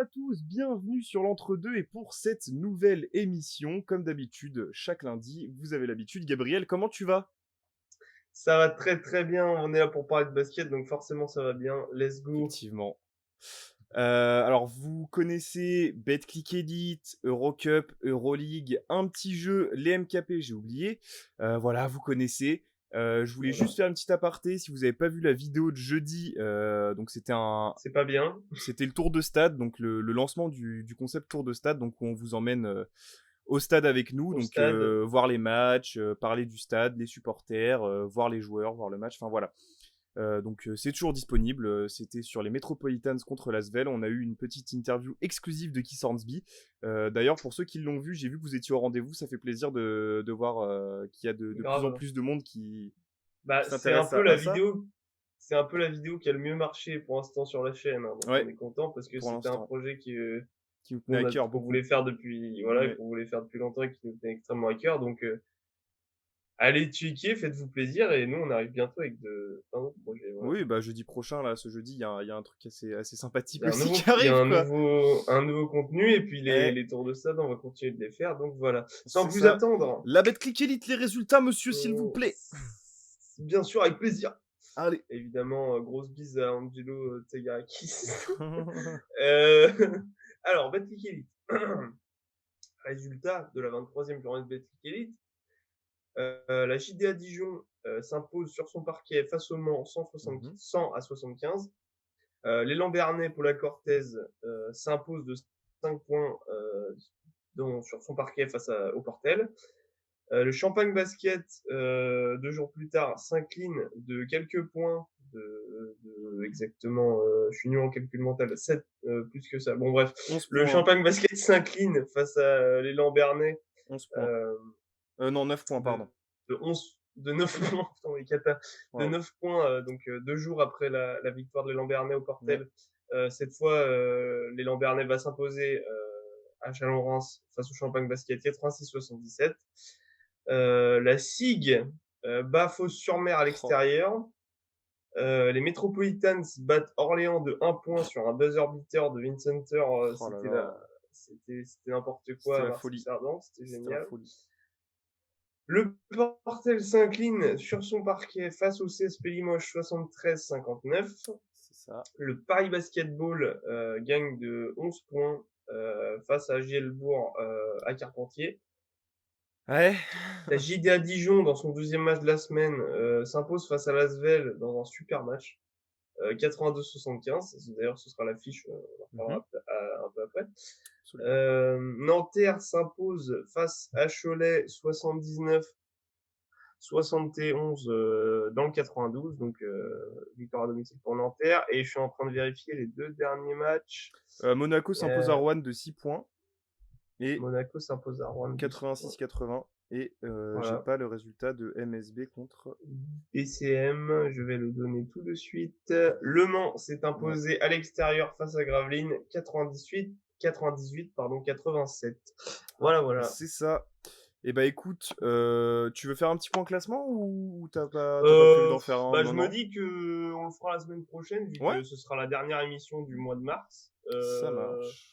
à tous, bienvenue sur l'entre-deux et pour cette nouvelle émission, comme d'habitude, chaque lundi, vous avez l'habitude. Gabriel, comment tu vas? Ça va très très bien, on est là pour parler de basket, donc forcément ça va bien. Let's go. Effectivement. Alors, vous connaissez Betclic Elite, Eurocup, Euroleague, un petit jeu, les MKP, j'ai oublié. Voilà, vous connaissez. Je voulais Voilà. juste faire une petite aparté. Si vous n'avez pas vu la vidéo de jeudi, donc C'est pas bien. c'était le tour de stade, donc le lancement du concept tour de stade, donc où on vous emmène au stade avec nous, Au donc stade. voir les matchs, parler du stade, les supporters, voir les joueurs, voir le match, enfin voilà. Donc c'est toujours disponible, c'était sur les Metropolitans contre l'Asvel, on a eu une petite interview exclusive de Keith Hornsby. D'ailleurs pour ceux qui l'ont vu, j'ai vu que vous étiez au rendez-vous, ça fait plaisir de voir qu'il y a de plus en Grave. plus de monde qui Bah, c'est un s'intéresse peu à la ça. vidéo. C'est un peu la vidéo qui a le mieux marché pour l'instant sur la chaîne, hein, donc on Ouais, est content parce que pour c'était un l'instant, projet qui me tenait à cœur qu'on beaucoup. voulait faire depuis, voilà, Ouais. qu'on voulait faire depuis longtemps et qui nous tenait extrêmement à cœur. Donc, allez checker, faites-vous plaisir et nous on arrive bientôt avec plein d'autres projets. Voilà. Oui, bah jeudi prochain, là, ce jeudi, il y a un truc assez sympathique Il y a un aussi nouveau, qui il y a arrive, quoi. un nouveau contenu et puis Eh, les tours de stade, on va continuer de les faire. Donc voilà. Sans c'est plus ça. attendre. La Betclic Elite, les résultats, monsieur, s'il vous Mmh, plaît. bien sûr, avec plaisir. Allez. Évidemment, grosse bise à Angelo, Tsegarakis. Heu, alors Betclic Elite. Résultat de la 23e journée de Betclic Elite. La JDA Dijon, s'impose sur son parquet face au Mans Mhm. 100-75. L'élan Bernais, Paula Cortez, s'impose de 5 points, sur son parquet au Portel. Le Champagne Basket, 2 jours plus tard, s'incline de quelques points, exactement, je suis nul en calcul mental, 7, plus que ça. Bon bref, 11 le points. Champagne Basket s'incline face à l'élan Bernais, 11 points. euh, Non, 9 points, de, pardon. de 9 points, putain, les cata, de Waouh. 9 points, donc 2 jours après la victoire de l'élan Bernais au Ouais. Portel. Cette fois, l'élan Bernais va s'imposer à Chalon-Reims face au Champagne Basket 86-77. La SIG bat Fos-sur-Mer à Oh, l'extérieur. Les Metropolitans battent Orléans de 1 point sur un buzzer beater de Vincenter. oh là C'était n'importe quoi c'était à la folie. Marseille-Cerdan, c'était C'était la génial. folie. Le Portel s'incline sur son parquet face au CSP Limoges 73-59. C'est ça. Le Paris Basketball gagne de 11 points face à Gielbourg à Carpentier. Ouais. La JDA Dijon, dans son deuxième match de la semaine, s'impose face à l'Asvel dans un super match, 82-75. D'ailleurs, ce sera l'affiche, on en Mhm. reparlera un peu après. Absolument. Nanterre s'impose face à Cholet 79-71 dans le 92, donc victoire à domicile pour Nanterre. Et je suis en train de vérifier les deux derniers matchs. Monaco s'impose à Euh, Rouen de 6 points et Monaco s'impose à Rouen de 6 points. 86-80. Et j'ai Voilà. pas le résultat de MSB contre. DCM, je vais le donner tout de suite. Le Mans s'est Ouais. imposé à l'extérieur face à Gravelines 98, pardon, 87. Voilà, voilà. C'est ça. Et bah écoute, tu veux faire un petit point classement ou t'as pas prévu d'en faire un? Bah, Non, je me non. dis que on le fera la semaine prochaine, vu Ouais, que ce sera la dernière émission du mois de mars. ça marche.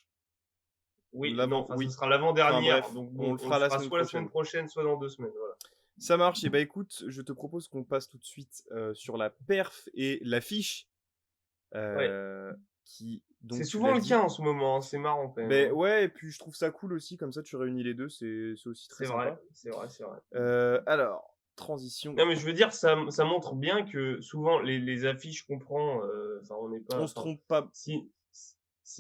Oui, non, L'avant, enfin, ce oui. sera Enfin l'avant-dernière. bref, Donc on bon, le on le fera la fera semaine soit la semaine prochaine. prochaine, soit dans 2 semaines. Voilà. Ça marche. Et bah écoute, je te propose qu'on passe tout de suite sur la perf et l'affiche Ouais. euh, qui, C'est donc tu souvent l'as le cas dit. en ce moment, hein. C'est marrant quand même, Ben hein. ouais, et puis je trouve ça cool aussi, comme ça tu réunis les deux, c'est aussi très C'est vrai, sympa. c'est vrai, c'est vrai. Alors, transition. Non, mais je veux dire, ça montre bien que souvent les affiches qu'on prend, enfin, on n'est pas, On se enfin, trompe pas. si,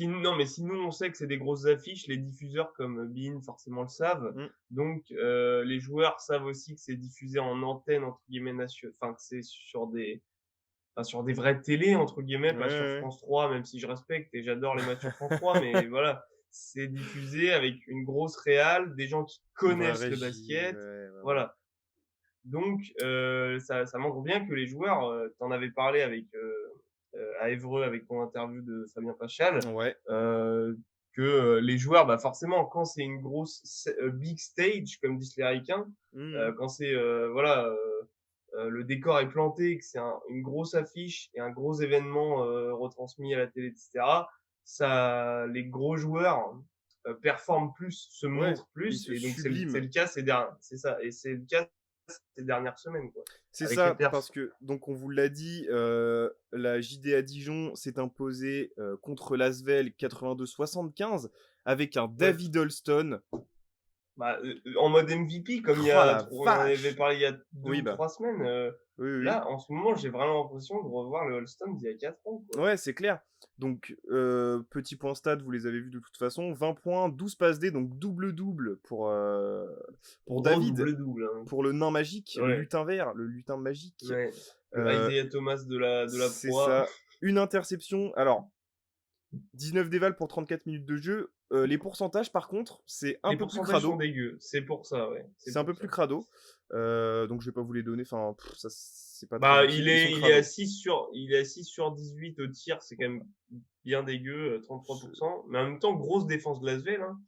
non, mais si nous on sait que c'est des grosses affiches, les diffuseurs comme beIN forcément le savent. Hmm, Donc, les joueurs savent aussi que c'est diffusé en antenne entre guillemets enfin que c'est sur des vraies télés entre guillemets, ouais, pas sur ouais, France 3, même si je respecte et j'adore les matchs sur France 3, mais voilà, c'est diffusé avec une grosse réal, des gens qui une vraie connaissent le régie, basket, ouais, ouais, ouais. voilà. Donc, ça montre bien que les joueurs, tu en avais parlé à Évreux avec ton interview de Fabien Pachal, Ouais. que les joueurs, bah forcément, quand c'est une grosse big stage, comme disent les Ricains, Mhm. quand c'est voilà, le décor est planté, que c'est une grosse affiche et un gros événement retransmis à la télé, etc. les gros joueurs performent plus, se Ouais, montrent il plus, se et donc c'est sublime. le cas c'est ça, et c'est le cas ces dernières semaines, quoi, C'est avec les ça, perfs. parce que, donc on vous l'a dit, la JDA Dijon s'est imposée contre l'Asvel 82-75 avec un Ouais. David Holston. Bah, en mode MVP, comme Oh la on en avait vache! parlé il y a 2 Oui, ou bah, 3 semaines, oui, oui, oui. là, en ce moment, j'ai vraiment l'impression de revoir le Holston d'il y a 4 ans, quoi. Ouais, c'est clair. Donc, petit point stat, vous les avez vus de toute façon. 20 points, 12 passes D, donc double-double pour Gros David, double-double, hein. pour le nain magique, le Ouais, lutin vert, le lutin magique. ouais. Le Euh, Isaiah Thomas de la c'est proie. ça. Une interception. Alors, 19 dévals pour 34 minutes de jeu. Les pourcentages, par contre, c'est un Les peu plus pourcentages sont crado. dégueux, c'est pour ça, ouais, c'est C'est un pour peu ça. plus crado. Donc, je vais pas vous les donner. Enfin, ça, c'est pas très Bah, utile. Ils sont il est à crado. 6 sur 18 au tir, c'est quand même bien dégueu, C'est- 33%. Mais en même temps, grosse défense de l'Asvel, hein.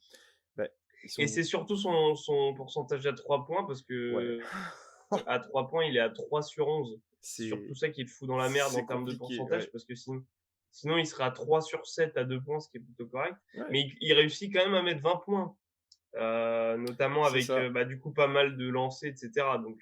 bah, ils Et sont. c'est surtout son pourcentage à 3 points, parce Ouais. que à 3 points, il est à 3 sur 11. C'est surtout C'est. ça qui le fout dans la merde C'est en termes de compliqué. pourcentage, Ouais. parce que sinon il serait à 3 sur 7 à 2 points, ce qui est plutôt correct. Ouais. Mais il réussit quand même à mettre 20 points, notamment C'est avec ça. bah, du coup pas mal de lancers, etc. Donc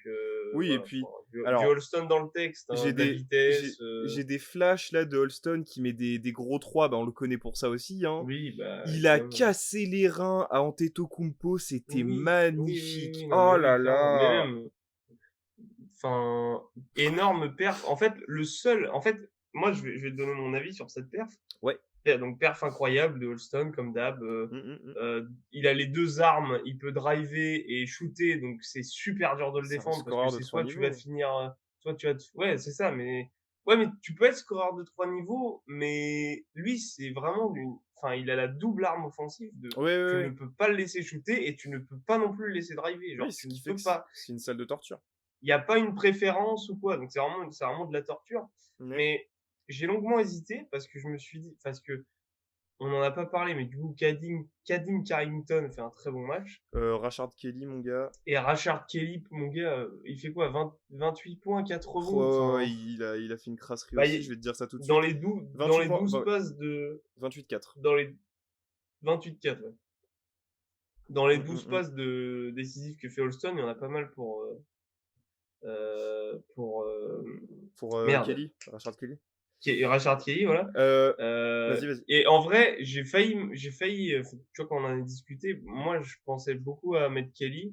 Oui, et voilà, puis, du alors, Holston dans le texte, hein, j'ai de la des, vitesse. j'ai des flashs là de Holston qui met des gros 3, bah, on le connaît pour ça aussi, hein. Oui, bah Il a évidemment. cassé les reins à Antetokounmpo, c'était Oui, oui, oui, magnifique. oui, non mais Oh oui, là clairement. Mais là. même, enfin, énorme perf. En fait, en fait, moi je vais te donner mon avis sur cette perf. Ouais. Donc perf incroyable de Holston comme d'hab. Mm. Il a les deux armes, il peut driver et shooter, donc c'est super dur de le C'est un défendre, parce que scoreur de c'est 3 soit tu vas niveaux. finir, soit tu vas ouais, c'est ça, mais ouais, mais tu peux être scoreur de 3 niveaux, mais lui c'est vraiment enfin il a la double arme offensive de Ouais, ouais, tu ne ouais. peux pas le laisser shooter et tu ne peux pas non plus le laisser driver, Oui, genre ce tu ne qui fait peux que pas. c'est une salle de torture. Il y a pas une préférence ou quoi, donc c'est vraiment de la torture. Ouais. Mais j'ai longuement hésité parce que je me suis dit, parce que on n'en a pas parlé, mais du coup, Kadim Carrington fait un très bon match. Rashard Kelly, mon gars. Et Rashard Kelly, mon gars, il fait quoi, 28 points, 4 rebonds. Ouais, Enfin, il a fait une crasserie bah, aussi, je vais te dire ça tout de dans suite. les dans 28 les points, 12 passes de, 28-4. dans les 28-4, ouais. Dans les 12 Mm. passes décisives que fait Holston, il y en a pas mal pour, Pour merde, Kelly, Rashard Kelly. Rashard Kelly, voilà. Euh, Euh, vas-y. et en vrai, j'ai failli, tu vois, quand on en a discuté, moi, je pensais beaucoup à mettre Kelly.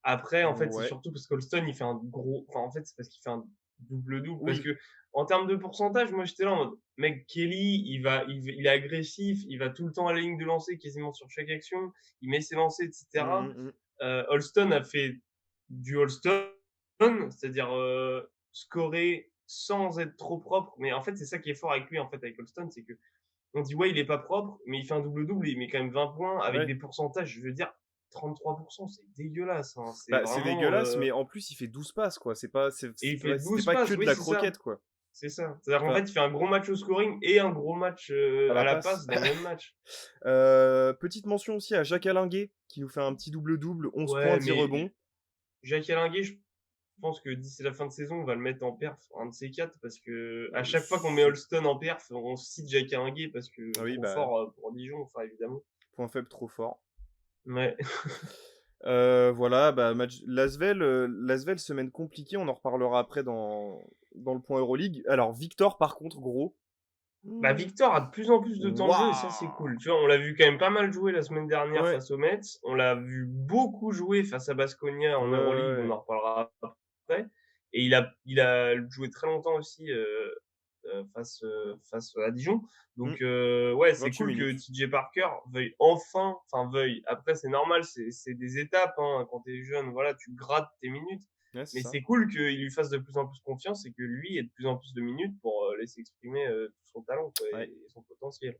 Après, en fait, c'est Ouais. surtout parce qu'Holston, il fait un gros, enfin, en fait, c'est parce qu'il fait un double-double. Parce Oui. que, en termes de pourcentage, moi, j'étais là en mode, mec, Kelly, il est agressif, il va tout le temps à la ligne de lancer, quasiment sur chaque action, il met ses lancers, etc. Mm. Holston a fait du Holston, c'est-à-dire scorer sans être trop propre. Mais en fait, c'est ça qui est fort avec lui, en fait, avec Holston, c'est que on dit ouais, il est pas propre, mais il fait un double-double, il met quand même 20 points avec Ouais. des pourcentages, je veux dire, 33%, c'est dégueulasse, hein. C'est Bah, c'est vraiment. dégueulasse, mais en plus, il fait 12 passes, quoi. Et il fait C'était 12 pas que passes, de oui, la c'est ça. croquette, quoi. C'est ça. C'est-à-dire qu'en fait, Enfin, il fait un gros match au scoring et un gros match à à la la passe. passe dans le même match. Petite mention aussi à Jacques Alinguet, qui nous fait un petit double-double, 11 points, Ouais, 10 mais rebonds. Jacques Alinguet, je pense que d'ici la fin de saison, on va le mettre en perf, un de ces quatre, parce que à chaque fois qu'on met C'est- Holston en perf, on cite Jacques Alinguet parce que Ah oui, trop bah, fort pour Dijon, enfin évidemment. point faible trop fort. Ouais. Voilà, bah, Lasvel, semaine compliquée, on en reparlera après dans le point Euroleague. Alors, Victor, par contre, gros. Bah, Victor a de plus en plus de temps de jeu et ça, c'est Waouh! cool. Tu vois, on l'a vu quand même pas mal jouer la semaine dernière Ouais, face aux Mets. On l'a vu beaucoup jouer face à Baskonia ouais, en Euroleague, on ouais. en reparlera après. Et il a joué très longtemps aussi face à Dijon. Hmm, Donc, ouais, c'est 28 cool que minutes. TJ Parker veuille. Après, c'est normal, c'est des étapes, hein. Quand t'es jeune, voilà, tu grattes tes minutes. Ouais, c'est Mais ça. c'est cool qu'il lui fasse de plus en plus confiance et que lui ait de plus en plus de minutes pour laisser exprimer tout son talent, quoi, Ouais, et son potentiel.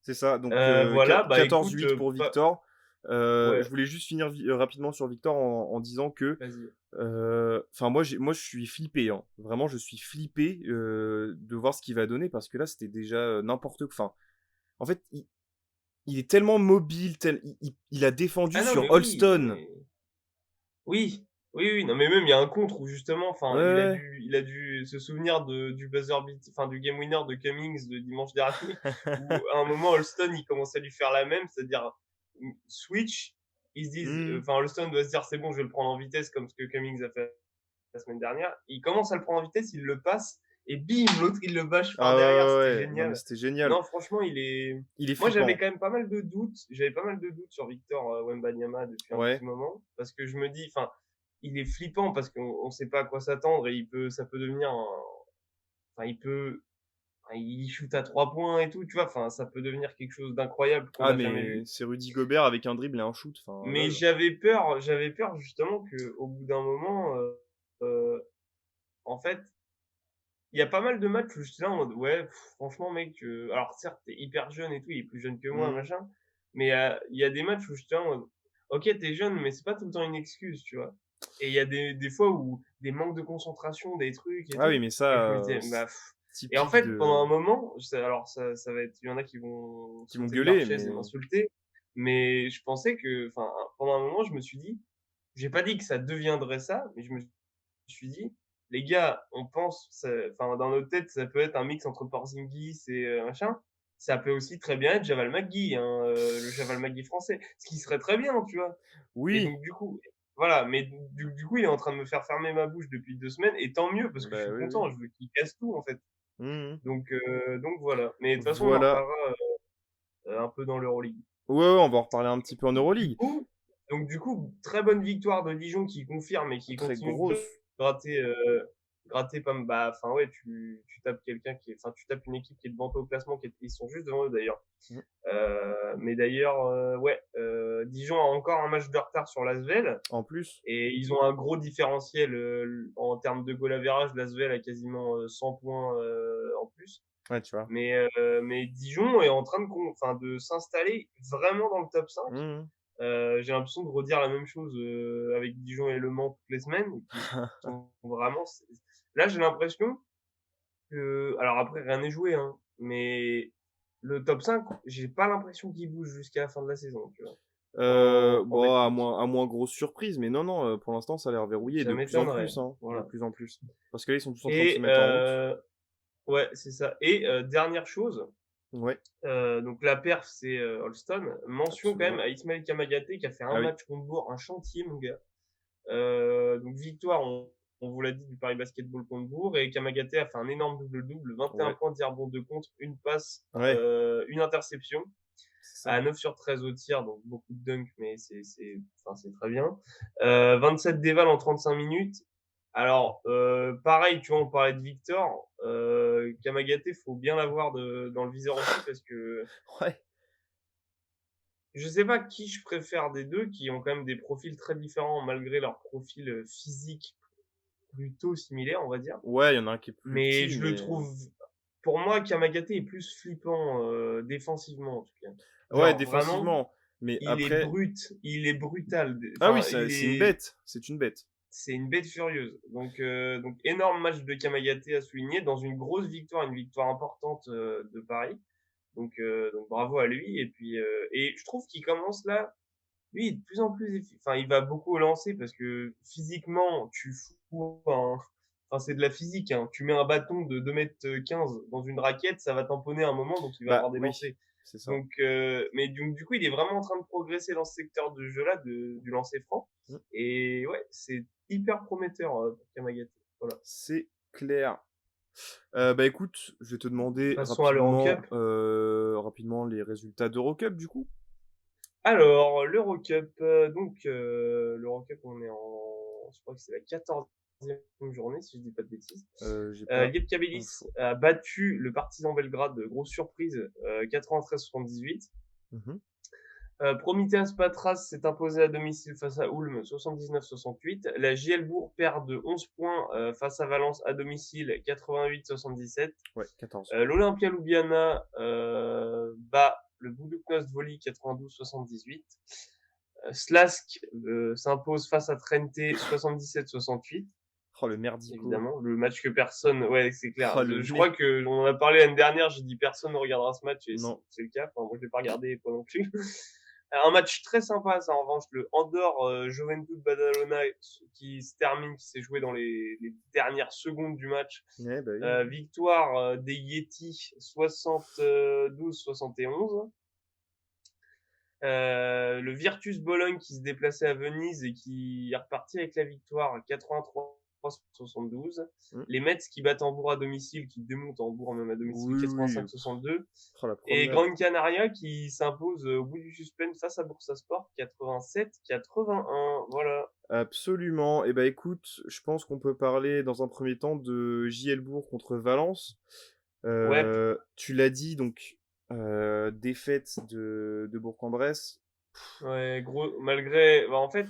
c'est ça. Donc, Voilà, bah écoute, 14-8 pour Victor. Je ouais, voulais juste finir rapidement sur Victor en disant que, vas-y. enfin, moi, je suis flippé, hein. Vraiment, je suis flippé de voir ce qu'il va donner parce que là, c'était déjà n'importe quoi. Enfin, en fait, il est tellement mobile, il a défendu Ah non, mais sur oui, Holston. oui. Oui, oui, non, mais même il y a un contre où justement, Ouais, enfin, ouais. il a dû se souvenir du buzzer beat, enfin du game winner de Cummings de dimanche dernier, où à un moment Holston il commence à lui faire la même, c'est-à-dire switch, ils se disent, Mmh. enfin Holston doit se dire c'est bon, je vais le prendre en vitesse comme ce que Cummings a fait la semaine dernière. Il commence à le prendre en vitesse, il le passe et bim, l'autre il le bâche par Ah derrière, ouais, c'était ouais, ouais. Non, mais génial. c'était génial. Non, franchement, il est. Il est Moi, j'avais flippant. quand même pas mal de doutes. J'avais pas mal de doutes sur Victor Wembanyama depuis un petit Ouais. moment parce que je me dis, enfin, il est flippant parce qu'on sait pas à quoi s'attendre et ça peut devenir enfin, il shoot à 3 points et tout, tu vois, enfin, ça peut devenir quelque chose d'incroyable qu'on Ah, n'a jamais mais vu. c'est Rudy Gobert avec un dribble et un shoot, enfin, Mais lol. j'avais peur justement qu'au bout d'un moment, euh, en fait, il y a pas mal de matchs où j'étais là en mode: «Ouais, franchement mec, alors certes, tu hyper jeune et tout, il est plus jeune que moi, Mmh. machin, mais il y a des matchs où j'étais là en mode: «OK, t'es jeune, mais c'est pas tout le temps une excuse», tu vois? Et il y a des fois où des manques de concentration, des trucs et Ah oui, tout mais et je ça, me disais: c'est «Bah» et en typique fait, pendant de un moment, alors ça va être il y en a qui vont qui m'ont sauter de leur gueulé, chaise et mais m'insulter, mais je pensais enfin, pendant un moment, je me suis dit j'ai pas dit que ça deviendrait ça, mais je me suis dit: «Les gars, on pense enfin, dans notre tête, ça peut être un mix entre Porzingis et machin. Ça peut aussi très bien être Javal McGee, hein, le Javal McGee français». Ce qui serait très bien, tu vois? Et oui, donc du coup voilà, mais du coup, il est en train de me faire fermer ma bouche depuis 2 semaines et tant mieux parce que je bah, suis oui, oui. content, je veux qu'il casse tout, en fait. Mmh. Donc voilà. Mais de toute façon, on en Voilà. reparlera, un peu dans l'Euroleague. Ouais, ouais, on va en reparler un petit peu en Du Euroleague. coup du coup, très bonne victoire de Dijon qui confirme et qui Très continue grosse. de gratter, gratter pas bah, enfin, ouais, tu tapes quelqu'un qui est enfin, tu tapes une équipe qui est devant toi au classement, ils sont juste devant eux d'ailleurs. Mmh. Mais d'ailleurs, ouais, Dijon a encore un match de retard sur l'Asvel En plus. et ils ont un gros différentiel, en termes de goal average. L'Asvel a quasiment, 100 points, en plus. Ouais, tu vois? Mais Dijon est en train de s'installer vraiment dans le top 5. Mmh. J'ai l'impression de redire la même chose avec Dijon et Le Mans toutes les semaines. Et qui sont vraiment. Là, j'ai l'impression que. Alors après, rien n'est joué, hein, mais le top 5, j'ai pas l'impression qu'il bouge jusqu'à la fin de la saison, tu vois, en Bon, Belgique. à moins grosse surprise, mais non, non, pour l'instant, ça a l'air verrouillé Ça de plus en m'étonnerait. plus, hein, de Voilà. plus en plus. Parce que là, ils sont tous en train de se Et mettre en route. ouais, c'est ça. Et dernière chose, Ouais, donc la perf, c'est Holston. Mention quand même absolument. à Ismaël Kamagaté qui a fait un Ah oui. match contre Bourg, un chantier, mon gars. Donc victoire, on vous l'a dit, du Paris Basketball contre Bourg. Et Kamagaté a fait un énorme double-double, 21 Ouais, points, 10 rebonds, 2 contre, une passe, ouais, une interception, c'est ça. à 9 sur 13 au tir, donc beaucoup de dunk, mais enfin, c'est très bien. 27 déval en 35 minutes. Alors, pareil, tu vois, on parlait de Victor. Kamagaté, faut bien l'avoir dans le viseur aussi parce que Ouais. je sais pas qui je préfère des deux, qui ont quand même des profils très différents malgré leur profil physique plutôt similaire, on va dire. Ouais, il y en a un qui est plus Mais petit, je le mais trouve, pour moi, Kamagaté est plus flippant défensivement en tout cas. ouais, Genre vraiment, défensivement. Mais après, il est brutal. ah oui, Enfin, c'est une bête. C'est une bête. c'est une bête furieuse. Donc énorme match de Kamagaté à souligner dans une grosse victoire, une victoire importante de Paris. Donc bravo à lui. Et puis et je trouve qu'il commence là, lui, de plus en plus, enfin, il va beaucoup au lancer parce que physiquement, tu fous enfin, c'est de la physique, hein. Tu mets un bâton de 2 m 15 dans une raquette, ça va tamponner un moment, donc il va Bah avoir des oui, lancers. c'est ça. Mais du coup, il est vraiment en train de progresser dans ce secteur de jeu-là, du lancer franc. Mm. Et ouais, c'est hyper prometteur pour Kamagaté. Voilà. C'est clair. Bah écoute, je vais te demander Passons à l'Eurocup. rapidement les résultats d'Eurocup du coup. Alors, l'Eurocup, l'Eurocup, je crois que c'est la 14e journée, si je dis pas de bêtises. J'ai pas Lietkabelis info. a battu le Partizan Belgrade, grosse surprise, 93-78. Mhm. Prometheas Patras s'est imposé à domicile face à Ulm, 79-68. La JL Bourg perd de 11 points face à Valence à domicile, 88-77. Ouais, 14. L'Olympia Ljubljana bat le Budućnost Voli 92-78. Slask s'impose face à Trente 77-68. Oh le merdico. Évidemment, le match que personne, ouais, c'est clair. Oh le Je crois que on en a parlé l'année dernière. J'ai dit personne ne regardera ce match et non. c'est le cas. Enfin, moi, je l'ai pas regardé, toi non plus. Un match très sympa, ça, en revanche, le Andorre Juventud Badalona qui se termine, qui s'est joué dans les dernières secondes du match. Ouais, bah oui. Victoire des Yeti 72-71. Le Virtus Bologne qui se déplaçait à Venise et qui est reparti avec la victoire 83-72. Les Mets qui battent Hambourg à domicile, qui démontent Hambourg même à domicile, Oui, 85-62. Oh, la Et première. Gran Canaria qui s'impose au bout du suspense face à Bursaspor 87-81. Voilà. Absolument. Et bah écoute, je pense qu'on peut parler dans un premier temps de JL Bourg contre Valence. Ouais, Tu l'as dit, donc défaite de Bourg-en-Bresse. ouais, gros, malgré, bah, en fait,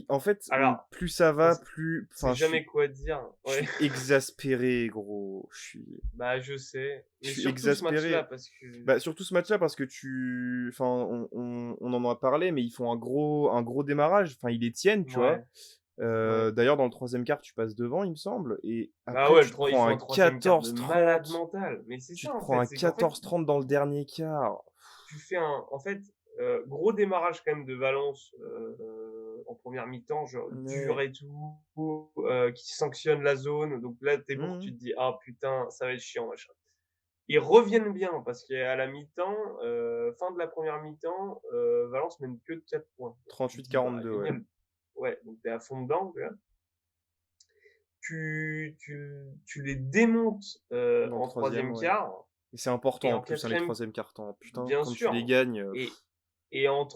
En fait, alors, plus ça on va, plus. sait Enfin, jamais quoi dire. je Ouais, suis exaspéré, gros. bah, je sais. Je Mais suis surtout ce match-là, exaspéré. parce que, Bah, surtout ce match-là, parce que enfin, on en a parlé, mais ils font un gros démarrage. Enfin, ils les tiennent, tu vois. ouais, ouais. D'ailleurs, dans le troisième quart, tu passes devant, il me semble. Et Bah après, ouais, tu te ils prends font un un troisième quart de malade 14-30. mental. Mais c'est Tu ça, te en prends fait. un C'est qu'en fait, 14-30 dans le dernier quart. tu fais en fait, gros démarrage quand même de Valence en première mi-temps, genre dur Ouais. et tout, qui sanctionne la zone. Donc là, t'es bon, tu Mhm. te dis ah putain, ça va être chiant machin. Ils reviennent bien parce qu'à la mi-temps, fin de la première mi-temps, Valence mène que de 4 points. Donc, tu te dis bah 38-42, ouais. génial. Ouais, donc t'es à fond dedans, tu vois. Tu les démontes Dans le en troisième, troisième ouais. quart Et c'est et important en en plus, hein, les quatrième, troisième quarts-temps. Putain, bien quand tu les sûr. gagnes. Et et en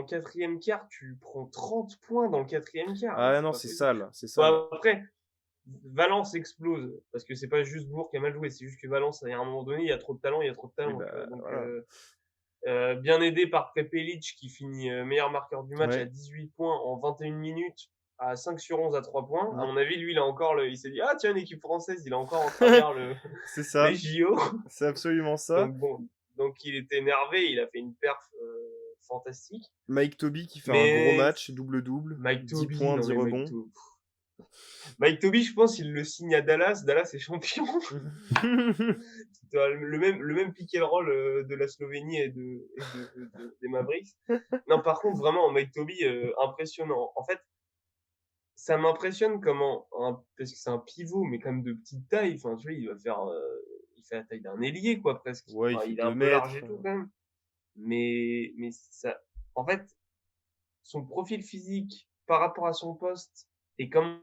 quatrième quart, tu prends 30 points dans le quatrième quart. Ah C'est non, pas c'est possible. sale, c'est sale. Bon, après, Valence explose parce que c'est pas juste Bourg qui a mal joué, c'est juste que Valence, à un moment donné, il y a trop de talent, il y a trop de Oui, talent. Tu vois. bah Donc, voilà. bien aidé par Prepelic qui finit meilleur marqueur du match à Ouais. 18 points en 21 minutes, à 5 sur 11 à 3 points. À Mhm. mon avis, lui, il s'est dit, ah tiens, une équipe française, il a encore en travers C'est les ça, JO. c'est absolument ça. Donc bon, donc il était énervé, il a fait une perf fantastique. Mike Toby qui fait un gros Mais match, double-double, Mike 10 Toby, points, non 10 mais rebonds. Mike Toby, je pense, il le signe à Dallas. Dallas est champion. Le même pick and roll de la Slovénie des Mavericks. Non, par contre, vraiment, Mike Toby, impressionnant. En fait, ça m'impressionne comment, parce que c'est un pivot, mais quand même de petite taille. Enfin, tu vois, il fait la taille d'un ailier, quoi, presque. Ouais, il Enfin, fait il est 2 un peu large mètres. et tout, quand même. Mais ça, en fait, son profil physique par rapport à son poste et comment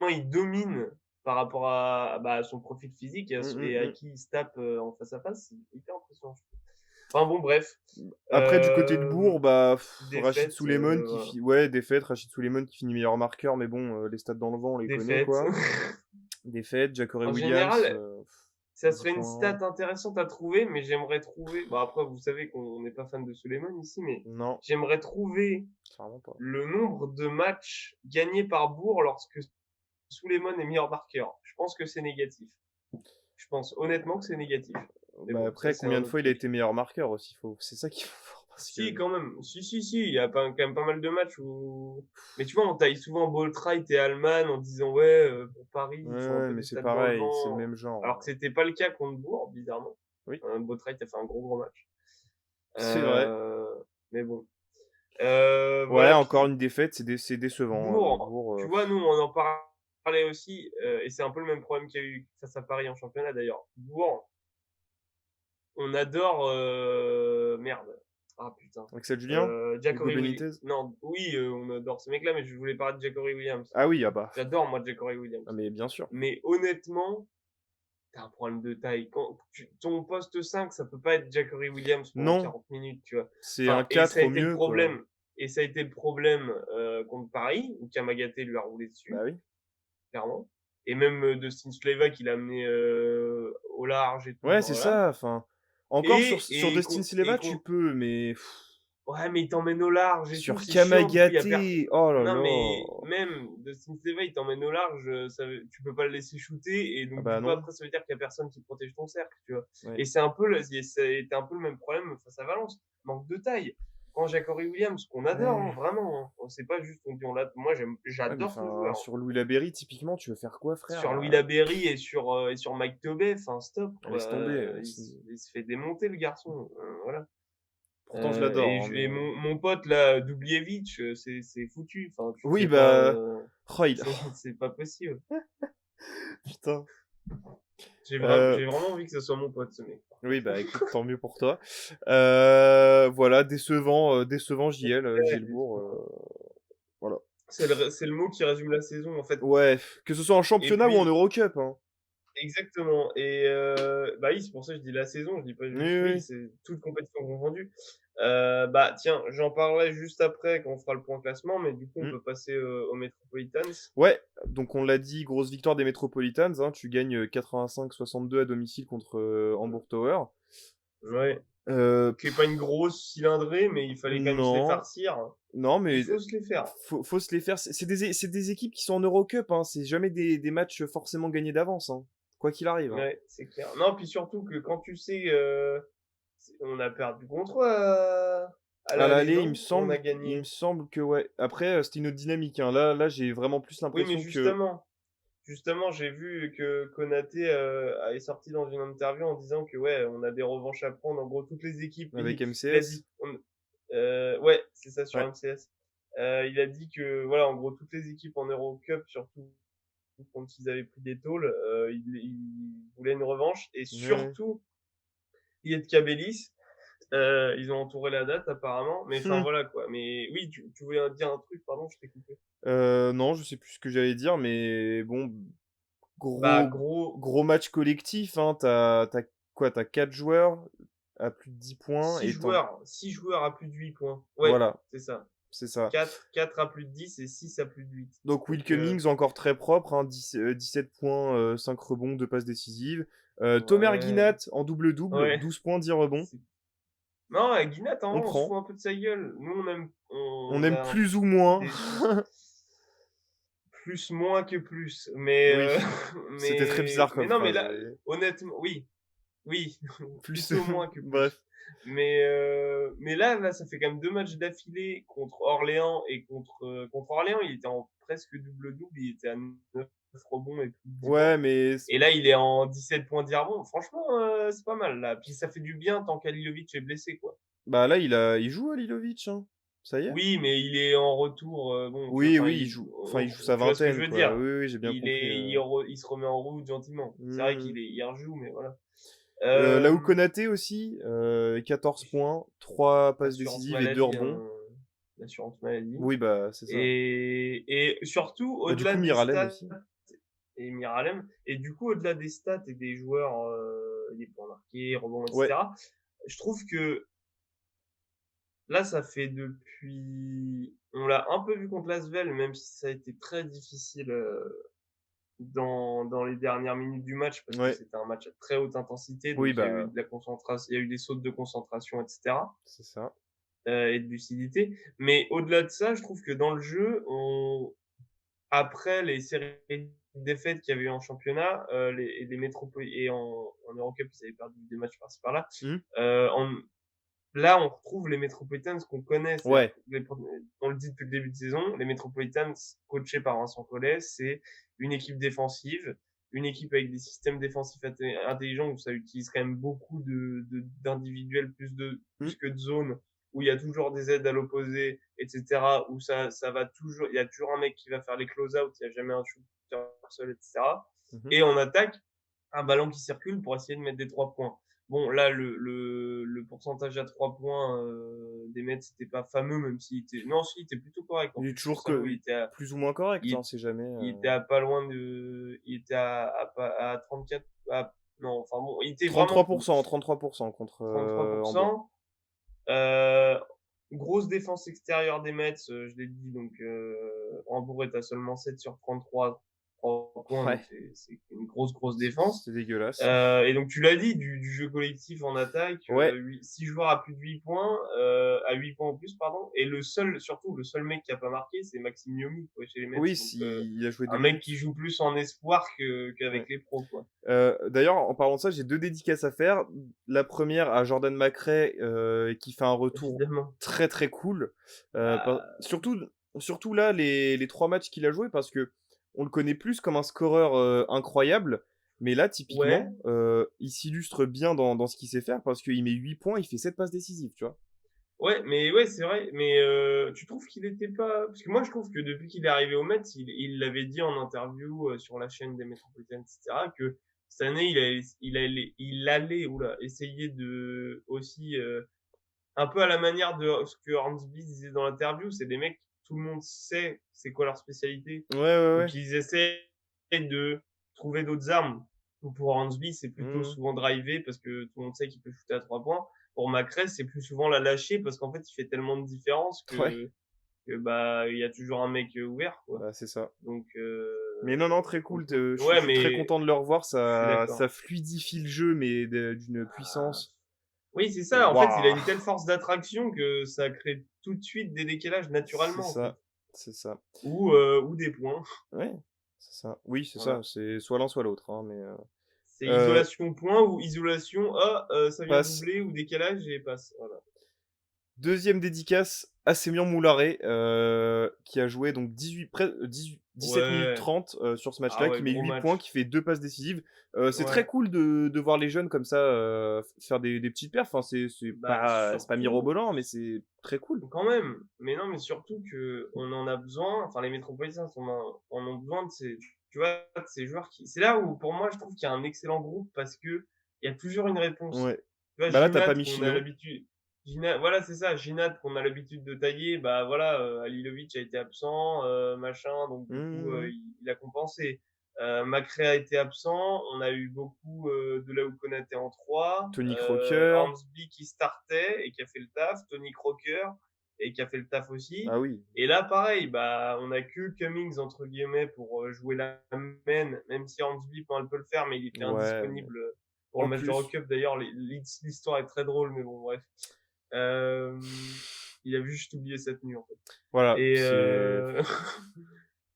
il domine par rapport à, bah, à son profil physique et à Mm. qui il se tape en face à face, c'est hyper impressionnant. Enfin bon, bref. Après, du côté de Bourg, bah, Rachid Défaite, Souleymane voilà. Ouais, défaite, Rachid Souleymane qui finit meilleur marqueur, mais bon, les stats dans le vent, on les connaît, Défaite. quoi. Défaite, Jacare En Williams, général, ça 10 serait une points. stat intéressante à trouver, mais j'aimerais trouver. Bon, après, vous savez qu'on n'est pas fan de Suleiman ici, mais Non, j'aimerais trouver clairement pas. le nombre de matchs gagnés par Bourg lorsque Suleiman est meilleur marqueur. Je pense que c'est négatif. Je pense honnêtement que c'est négatif. Mais Bah bon, ça après, c'est combien un de autre fois il a truc. été meilleur marqueur aussi, c'est ça qu'il faut voir, parce Si, que... quand même. Si. Il y a quand même pas mal de matchs où. Mais tu vois, on taille souvent Boltrite et Alman en disant ouais, pour Paris, ils font un Ouais, peu mais des c'est stats dans le pareil, c'est le vent. même genre. Alors que c'était pas le cas contre Bourg, bizarrement. Oui, Boltrite a fait un gros match. c'est vrai. Euh... Mais bon. Ouais, Voilà, encore puis une défaite, c'est décevant. Bourg, Bourg, tu vois, nous, on en parlait aussi, et c'est un peu le même problème qu'il y a eu face à Paris en championnat d'ailleurs. Bourg, on adore. Merde. Ah putain. Axel Julien, Hugo Jackory Williams. Benitez. Non, oui, on adore ce mec-là, mais je voulais parler de Jackory Williams. Ah oui, ah bah. J'adore, moi, Jackory Williams. Ah mais bien sûr. Mais honnêtement, t'as un problème de taille. Ton poste 5, ça peut pas être Jackory Williams pendant Non, 40 minutes, tu vois. c'est un Enfin, et ça 4 a au été le mieux, quoi. problème. Et ça a été le problème contre Paris, où Kamagaté lui a roulé Bah dessus, oui. clairement. Et même Dustin Sleva qui l'a amené au large et tout. Ouais, c'est Voilà. ça, enfin... Encore sur Dustin Silva, tu peux, mais... Ouais, mais il t'emmène au large et tout, Sur c'est chiant. Du coup, il y a Kamagaté, oh là Non, là. mais même Dustin Sleva, il t'emmène au large, tu peux pas le laisser shooter. Et Ah donc, du bah coup, non. après, ça veut dire qu'il y a personne qui protège ton cercle, tu vois. Ouais. Et ça a été un peu le même problème face à Valence. Manque de taille. Quand Jackory Williams, qu'on adore, hein, Ouais. vraiment. Hein. C'est pas juste, moi, Ouais, mais j'adore ce joueur. sur Louis Laberry, typiquement, tu veux faire quoi, frère? Sur Louis Laberry et sur Mike Tobey, enfin, stop, quoi. Laisse tomber. Il se fait démonter, le garçon. Voilà. Pourtant, je l'adore, Et, hein, et mais... mon pote là, Dublievich, c'est foutu. Enfin, tu Oui, fais pas, bah... Oh, c'est pas possible. Putain. J'ai vraiment envie que ce soit mon pote, ce mec. Oui, bah écoute, tant mieux pour toi. Voilà, décevant JL, Gilbourg. Voilà. C'est le mot qui résume la saison, en fait. Ouais, que ce soit en Et championnat ou en puis, Eurocup, hein. exactement. Et bah oui, c'est pour ça que je dis la saison, je dis pas Oui, juste oui, oui. c'est toute compétition confondue. Bah tiens, j'en parlerai juste après quand on fera le point classement, mais du coup on Mm. peut passer aux Metropolitans. Ouais, donc on l'a dit, grosse victoire des Metropolitans, hein, tu gagnes 85-62 à domicile contre Hamburg Tower. Ouais. Euh, Qui est pas une grosse cylindrée, mais il fallait quand même se les non, farcir. non, Il mais faut se les faire. faut se les faire. C'est des équipes qui sont en Eurocup, hein, c'est jamais des matchs forcément gagnés d'avance, hein, quoi qu'il arrive. Hein. Ouais, c'est clair. Non, puis surtout que quand tu sais, on a perdu contre eux à À l'aller, l'aller, non? Ou on a il me gagné? semble que ouais. Après, c'était une autre dynamique, hein. Là, j'ai vraiment plus Oui, mais l'impression que justement, j'ai vu que Konaté est sorti dans une interview en disant que ouais, on a des revanches à prendre. En gros, toutes les équipes. avec Il a MCS, dit, ouais, c'est ça sur ouais. MCS. Il a dit que voilà, en gros, toutes les équipes en Eurocup, surtout quand ils avaient pris des tôles, ils voulaient une revanche. Et Ouais. surtout, Yetka Belis, ils ont entouré la date apparemment. Mais enfin Hmm. voilà quoi. Mais oui, tu voulais dire un truc, pardon, je t'ai coupé. Non, je sais plus ce que j'allais dire, mais bon, Bah gros, gros, gros match collectif, hein. T'as quoi? T'as 4 joueurs à plus de 10 points et t'en... 6 joueurs à plus de 8 points. Ouais, Voilà, c'est ça. c'est ça. 4 à plus de 10 et 6 à plus de 8. Donc Will Donc, Cummings encore très propre, hein, 17 points, 5 rebonds, 2 passes décisives. Tomer ouais, Guinat en double-double, ouais. 12 points, 10 rebonds. C'est- Non, Guinat, hein, On on se prend. fout un peu de sa gueule. Nous, On on aime a plus ou moins. des plus moins que plus. Mais, Oui, c'était très bizarre mais comme non, mais phrase. là, honnêtement, oui, oui, Plus, plutôt moins que bref. plus. Mais là, ça fait quand même 2 matchs d'affilée contre Orléans et contre Orléans, il était en presque double-double, il était à 9 rebonds et plus de 10 points. Ouais, mais Et là, il est en 17 points, 10 rebonds. Franchement, c'est pas mal, là. Puis ça fait du bien tant qu'Alilovic est blessé, quoi. bah là, il joue à Lilovic, hein. Ça y est. Oui, mais il est en retour, bon, tu vois, Oui, enfin, oui, enfin, il joue sa tu vois ce que je vingtaine, veux quoi. dire. Oui, oui, j'ai bien compris. Il se remet en route gentiment. C'est vrai Hmm. il rejoue, mais voilà. Là où Euh, Konaté aussi, 14 points, 3 passes L'assurance décisives et 2 maladie, rebonds. hein, l'assurance maladie. Oui, bah, c'est ça. Et surtout, Bah, du au-delà coup, des Miralem stats aussi. et Miralem, et du coup, au-delà des stats et des joueurs, les points marqués, rebonds, Ouais, etc., je trouve que là, ça fait depuis, on l'a un peu vu contre l'Asvel, même si ça a été très difficile dans les dernières minutes du match, parce que ouais. c'était un match à très haute intensité, donc Oui, il y a eu bah, de la concentration, il y a eu des sautes de concentration, etc. c'est ça. Et de lucidité. Mais au-delà de ça, je trouve que dans le jeu, après les séries de défaites qu'il y avait eu en championnat, les métropoles et en Eurocup, ils avaient perdu des matchs par-ci par-là. Hmm. En, Là, on retrouve les Metropolitans qu'on connaît. Ouais. On le dit depuis le début de saison, les Metropolitans coachés par Vincent Collet, c'est une équipe défensive, une équipe avec des systèmes défensifs intelligents où ça utilise quand même beaucoup d'individuels Hmm. plus que de zones, où il y a toujours des aides à l'opposé, etc. Où ça va toujours, il y a toujours un mec qui va faire les close-out, il n'y a jamais un shooter seul, etc. Mhm. Et on attaque un ballon qui circule pour essayer de mettre des 3 points. Bon, là, le pourcentage à 3 points des Mets, c'était pas fameux, même s'il était... Non, si, il était plutôt correct. En Il est plus, toujours Salaud, plus ou moins correct, hein, il, c'est jamais. il était à pas loin de... Il était à 34... non, enfin bon, il était vraiment cool. 33%, 33% contre Hambourg. 33%. Euh, Grosse défense extérieure des Mets, je l'ai dit, donc Hambourg est à seulement 7 sur 33 points, donc Ouais, c'est une grosse défense. c'est dégueulasse. Et donc tu l'as dit, du jeu collectif en attaque, Ouais, 6 joueurs à plus de 8 points, à 8 points en plus, pardon. Et surtout, le seul mec qui a pas marqué, c'est Maxime Yomi, quoi, chez les Mets. oui, Donc, il a joué 2 un mec minutes. qui joue plus en espoir qu'avec Ouais. les pros, quoi. D'ailleurs, en parlant de ça, j'ai 2 dédicaces à faire. La première à Jordan McRae, qui fait un retour Évidemment. très très cool. Bah, Surtout là, les 3 matchs qu'il a joué, parce que on le connaît plus comme un scoreur incroyable. Mais là, ouais. typiquement, il s'illustre bien dans ce qu'il sait faire, parce qu'il met 8 points, il fait 7 passes décisives, tu vois. Ouais, c'est vrai. Mais tu trouves qu'il était pas... Parce que moi, je trouve que depuis qu'il est arrivé au Mets, il l'avait dit en interview sur la chaîne des Metropolitans, etc., que cette année, oula, essayer de aussi, un peu à la manière de ce que Hornsby disait dans l'interview, c'est des mecs, tout le monde sait c'est quoi leur spécialité. Ouais, ouais, ouais. Donc ils essaient de trouver d'autres armes. Pour Hornsby, c'est plutôt Mhm. souvent driver parce que tout le monde sait qu'il peut shooter à 3 points. Pour Macrae, c'est plus souvent la lâcher parce qu'en fait, il fait tellement de différence Ouais, que bah il y a toujours un mec ouvert, quoi. bah, c'est ça. Donc Mais non, très cool. Je ouais, suis très mais content de le revoir. je suis Ça d'accord. fluidifie le jeu, mais d'une Ah, puissance. oui, c'est ça. En fait, il a Waouh! une telle force d'attraction que ça crée tout de suite des décalages C'est naturellement, en fait. ça. C'est ça. Ou des points. Ouais, c'est ça. Oui, c'est ça. Voilà. C'est soit l'un, soit l'autre. Hein, mais C'est euh, isolation point ou isolation, ça vient passe. doubler ou décalage et passe. Voilà. Deuxième dédicace à Sémian Moularet, qui a joué donc 17 minutes Ouais. 30 sur ce Ah match-là, ouais, qui met gros 8 points, match. qui fait 2 passes décisives. C'est très Ouais. cool de voir les jeunes comme ça faire des petites perfs. Enfin, Bah, c'est pas surtout, mirobolant, mais c'est très cool. quand même. Mais non, mais surtout que on en a besoin. Enfin, les Métropolitains en ont besoin de ces, tu vois, de ces joueurs qui. C'est là où, pour moi, je trouve qu'il y a un excellent groupe parce que il y a toujours une réponse. Ouais. Tu vois, Bah là, t'as Ginat pas qu'on a Michino. l'habitude. Voilà, c'est ça. Ginat qu'on a l'habitude de tailler. Bah voilà, Halilovic a été absent, machin. Donc du coup, Mmh. il a compensé. Macré a été absent. On a eu beaucoup de là où Konaté en 3. Tony Crocker. Hornsby qui startait et qui a fait le taf. Tony Crocker et qui a fait le taf aussi. Ah oui. Et là, pareil, bah, on a que Cummings, entre guillemets, pour jouer la main, même si Hornsby peut le faire, mais il était Ouais, mais indisponible pour en le match de plus, Cup. D'ailleurs, l'histoire est très drôle, mais bon, bref. Euh, il a juste oublié cette nuit, en fait. voilà, Et c'est...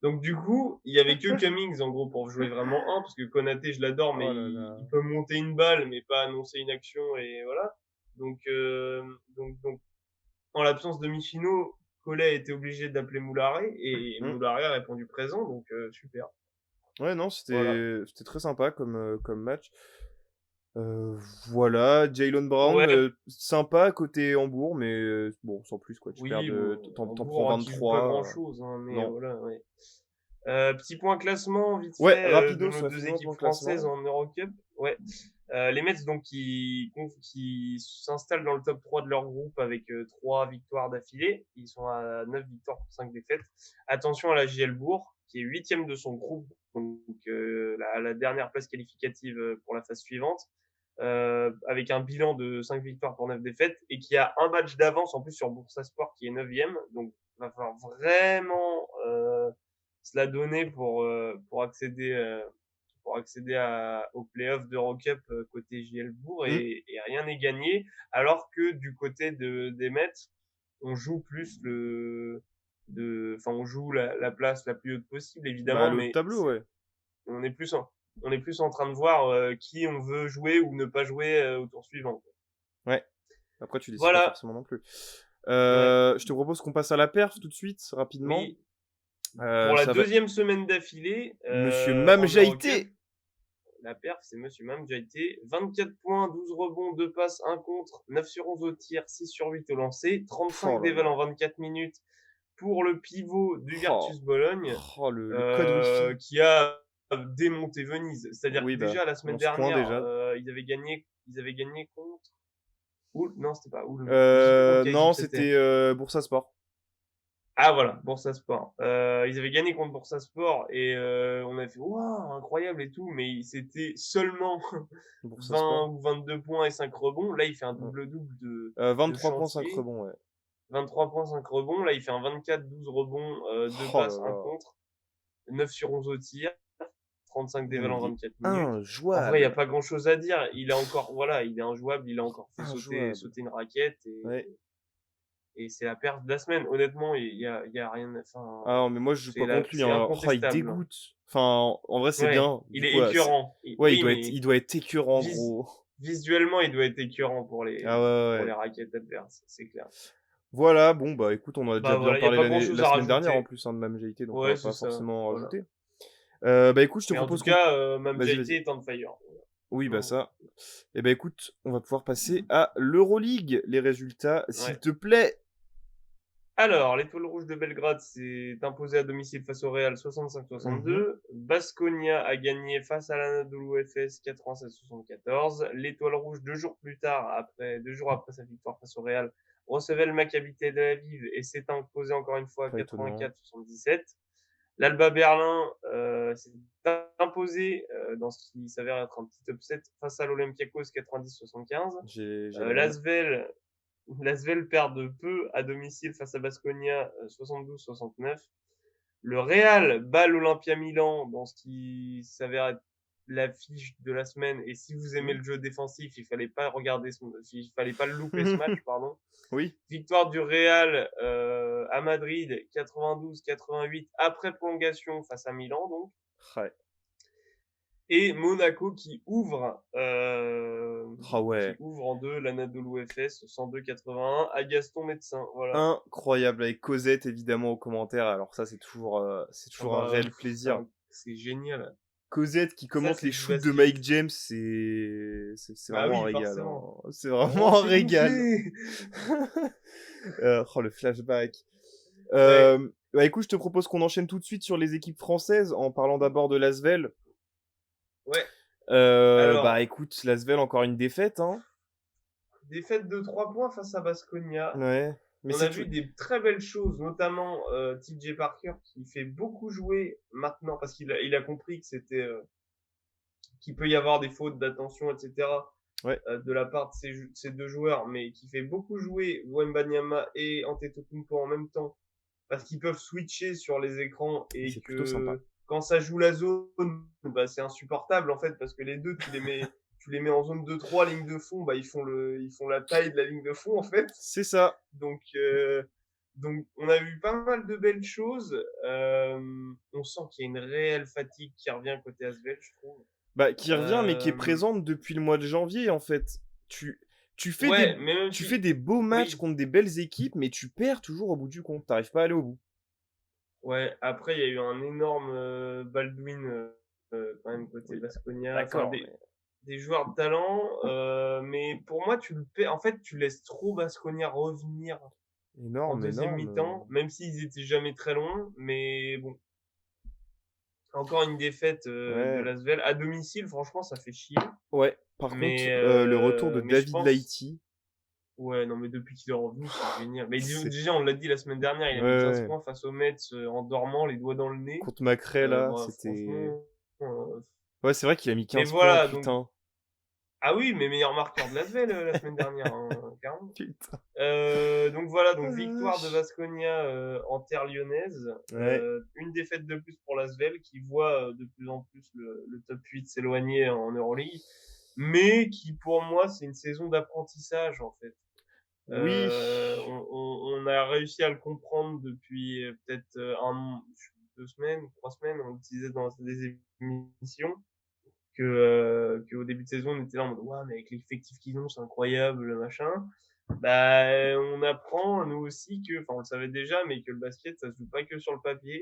donc, du coup, il y avait que Cummings, en gros, pour jouer vraiment un, parce que Konaté, je l'adore, mais Oh là là. il peut monter une balle, mais pas annoncer une action, et voilà. Donc, donc en l'absence de Michino, Collet a été obligé d'appeler Moularet et Mmh. Moularet a répondu présent, donc super. Ouais, non, Voilà. c'était très sympa comme match. Euh, voilà, Jalen Brown, Ouais, sympa côté Hambourg, mais bon, sans plus quoi. oui, bon, T'en prends Hambourg qui joue pas 23. grand-chose, hein, mais Non. voilà, ouais. Petit point classement vite Ouais, fait de rapidos, nos deux faisons équipes ton françaises classement. en Eurocup. Ouais. Les Mets donc qui s'installent dans le top 3 de leur groupe avec 3 victoires d'affilée. Ils sont à 9 victoires pour 5 défaites. Attention à la JL Bourg qui est 8e de son groupe, donc la dernière place qualificative pour la phase suivante. Avec un bilan de 5 victoires pour 9 défaites et qui a un match d'avance en plus sur Bursaspor qui est 9e. Donc il va falloir vraiment se la donner pour accéder aux playoffs d'Eurocup côté JL Bourg Hmm. et rien n'est gagné. Alors que du côté des Mets, on joue plus on joue la place la plus haute possible Bah, évidemment, le haut de mais tableau, ouais. on est plus on est plus en train de voir qui on veut jouer ou ne pas jouer au tour suivant. Ouais. Après, tu décides pas Voilà. forcément non plus. Ouais. Je te propose qu'on passe à la perf tout de suite, rapidement. Oui. Pour la Ça va... deuxième semaine d'affilée Monsieur Mam en Eurocup, Jaïté. la perf, c'est Monsieur Mam Jaïté. 24 points, 12 rebonds, 2 passes, 1 contre, 9 sur 11 au tir, 6 sur 8 au lancer, Oh 35 là dévals là. en 24 minutes pour le pivot du Oh, Virtus Bologne, oh le code Wi-Fi. qui a démonté Venise. C'est-à-dire Oui, que bah, déjà la semaine 11 points dernière, déjà. ils avaient gagné contre non, c'était pas Ulm. Je sais plus contre quelle équipe Non, c'était. c'était Bursaspor. Ah voilà, Bursaspor. Ils avaient gagné contre Bursaspor et on a fait waouh, incroyable et tout, mais c'était seulement 20 Bursaspor. ou 22 points et 5 rebonds. Là, il fait un Ouais. double-double de 23 points, 5 chantier. rebonds, ouais. 23 points, 5 rebonds. Là, il fait un 24-12 rebonds, 2 Oh là passes, 1 là. contre, 9 sur 11 au tir, 35 Non, dévals mais en il est 24 minutes. En vrai, il n'y a injouable. pas grand chose à dire. Il est encore, voilà, il est injouable. Il a encore fait Injouable. sauter une raquette Ouais. et c'est la perte de la semaine. Honnêtement, il y a rien, enfin, Ah non, mais moi je joue pas contre lui, c'est hein. Oh, il incontestable. dégoûte. Enfin, en vrai, c'est Ouais, bien. il Du est coup, écœurant. ouais, Oui, mais il doit être écœurant, vis- gros. visuellement, il doit être écœurant Ah ouais, ouais, pour les ouais. raquettes adverses, c'est clair. Voilà, bon, bah écoute, on en a déjà Bah bien voilà, il n'y a parlé pas grand chose la à semaine dernière en rajouter. plus, hein, de Mam GT, donc on Ouais, va c'est pas ça. forcément en Voilà. rajouter. Bah écoute, je te Mais en tout propose qu'on. cas, même Vas-y, JT vas-y. est on fire. Oui, bah Non. ça. Eh ben écoute, on va pouvoir passer à l'Euroleague. Les résultats, s'il Ouais. te plaît. Alors, l'Étoile Rouge de Belgrade s'est imposée à domicile face au Real Mhm. 65-62. Baskonia a gagné face à l'Anadolu Efes 87-74. L'Étoile Rouge, 2 jours après sa victoire face au Real, recevait le Maccabi Tel Aviv et s'est imposé encore une fois Pas étonnant. 84-77. L'Alba Berlin s'est imposé dans ce qui s'avère être un petit upset face à l'Olympiakos 90-75. J'ai le Euh, même. L'Asvel L'Asvel perd de peu à domicile face à Baskonia 72-69. Le Real bat l'Olympia Milan dans ce qui s'avère être l'affiche de la semaine. Et si vous aimez Hmm. le jeu défensif, il fallait pas le louper ce match, pardon. Oui. Victoire du Real à Madrid 92-88 après prolongation face à Milan donc. Ouais. Et Monaco Ah ouais. qui ouvre en deux l'Anadolu Efes 102-81 à Gaston Médecin. Voilà. Incroyable avec Cosette évidemment aux commentaires. Alors ça c'est Ah toujours un bah, réel plaisir. c'est génial. Cosette qui Ça, commente c'est les du shoots de basket. Mike James, c'est Bah vraiment un oui, régal. forcément. Hein. C'est Oh, vraiment un c'est régal. gonflé. Oh le flashback. Ouais, Bah écoute, je te propose qu'on enchaîne tout de suite sur les équipes françaises en parlant d'abord de l'Asvel. ouais. Bah Alors, écoute, l'Asvel encore une défaite, hein. défaite de 3 points face à Baskonia. Ouais. Mais On c'est a tout. vu des très belles choses, notamment TJ Parker qui fait beaucoup jouer maintenant parce qu'il a compris que qu'il peut y avoir des fautes d'attention, etc. Ouais. De la part de ces deux joueurs, mais qui fait beaucoup jouer Wembanyama et Antetokounmpo en même temps parce qu'ils peuvent switcher sur les écrans Et et c'est plutôt sympa. que quand ça joue la zone, bah, c'est insupportable en fait parce que les deux, tu les mets en zone 2-3, ligne de fond, bah, ils font la taille de la ligne de fond en fait. C'est ça. Donc, donc on a vu pas mal de belles choses. On sent qu'il y a une réelle fatigue qui revient côté Asvel, je trouve. Bah qui revient mais qui est Euh, présente depuis le mois de janvier en fait. Tu tu fais des ouais, mais même tu fais si, des beaux matchs oui, contre des belles équipes mais tu perds toujours au bout du compte. T'arrives pas à aller au bout. ouais. Après, il y a eu un énorme Baldwin quand même côté Oui, Baskonia. Enfin, d'accord, mais des joueurs de talent. Mais pour moi, tu le perds. En fait, tu laisses trop Baskonia revenir en énorme, deuxième énorme. mi-temps, même s'ils étaient jamais très loin. Mais bon, encore une défaite de Ouais. l'Asvel à domicile. Franchement, ça fait chier. Ouais. Par contre, le retour de Mais je David pense, Laïti, ouais, non, mais depuis qu'il est revenu, c'est génial. Mais c'est déjà, on l'a dit la semaine dernière, il ouais, a mis 15 ouais. points face aux Mets en dormant, les doigts dans le nez. Contre Macrae là, Bah, c'était franchement, euh, ouais, c'est vrai qu'il a mis mais 15 points, voilà, donc, putain. ah oui, mais meilleur marqueur de l'Asvel la semaine dernière, hein, clairement. Putain. Donc voilà, Oh donc la victoire de vache. Baskonia en terre lyonnaise. Ouais. Une défaite de plus pour l'Asvel qui voit de plus en plus le top 8 s'éloigner en Euroleague, mais qui pour moi c'est une saison d'apprentissage en fait. Oui. On a réussi à le comprendre depuis peut-être 2 semaines, 3 semaines, on le disait dans des émissions qu'au début de saison on était là en mode ouais mais avec l'effectif qu'ils ont c'est incroyable le machin. Bah on apprend nous aussi que, enfin on le savait déjà, mais que le basket ça se joue pas que sur le papier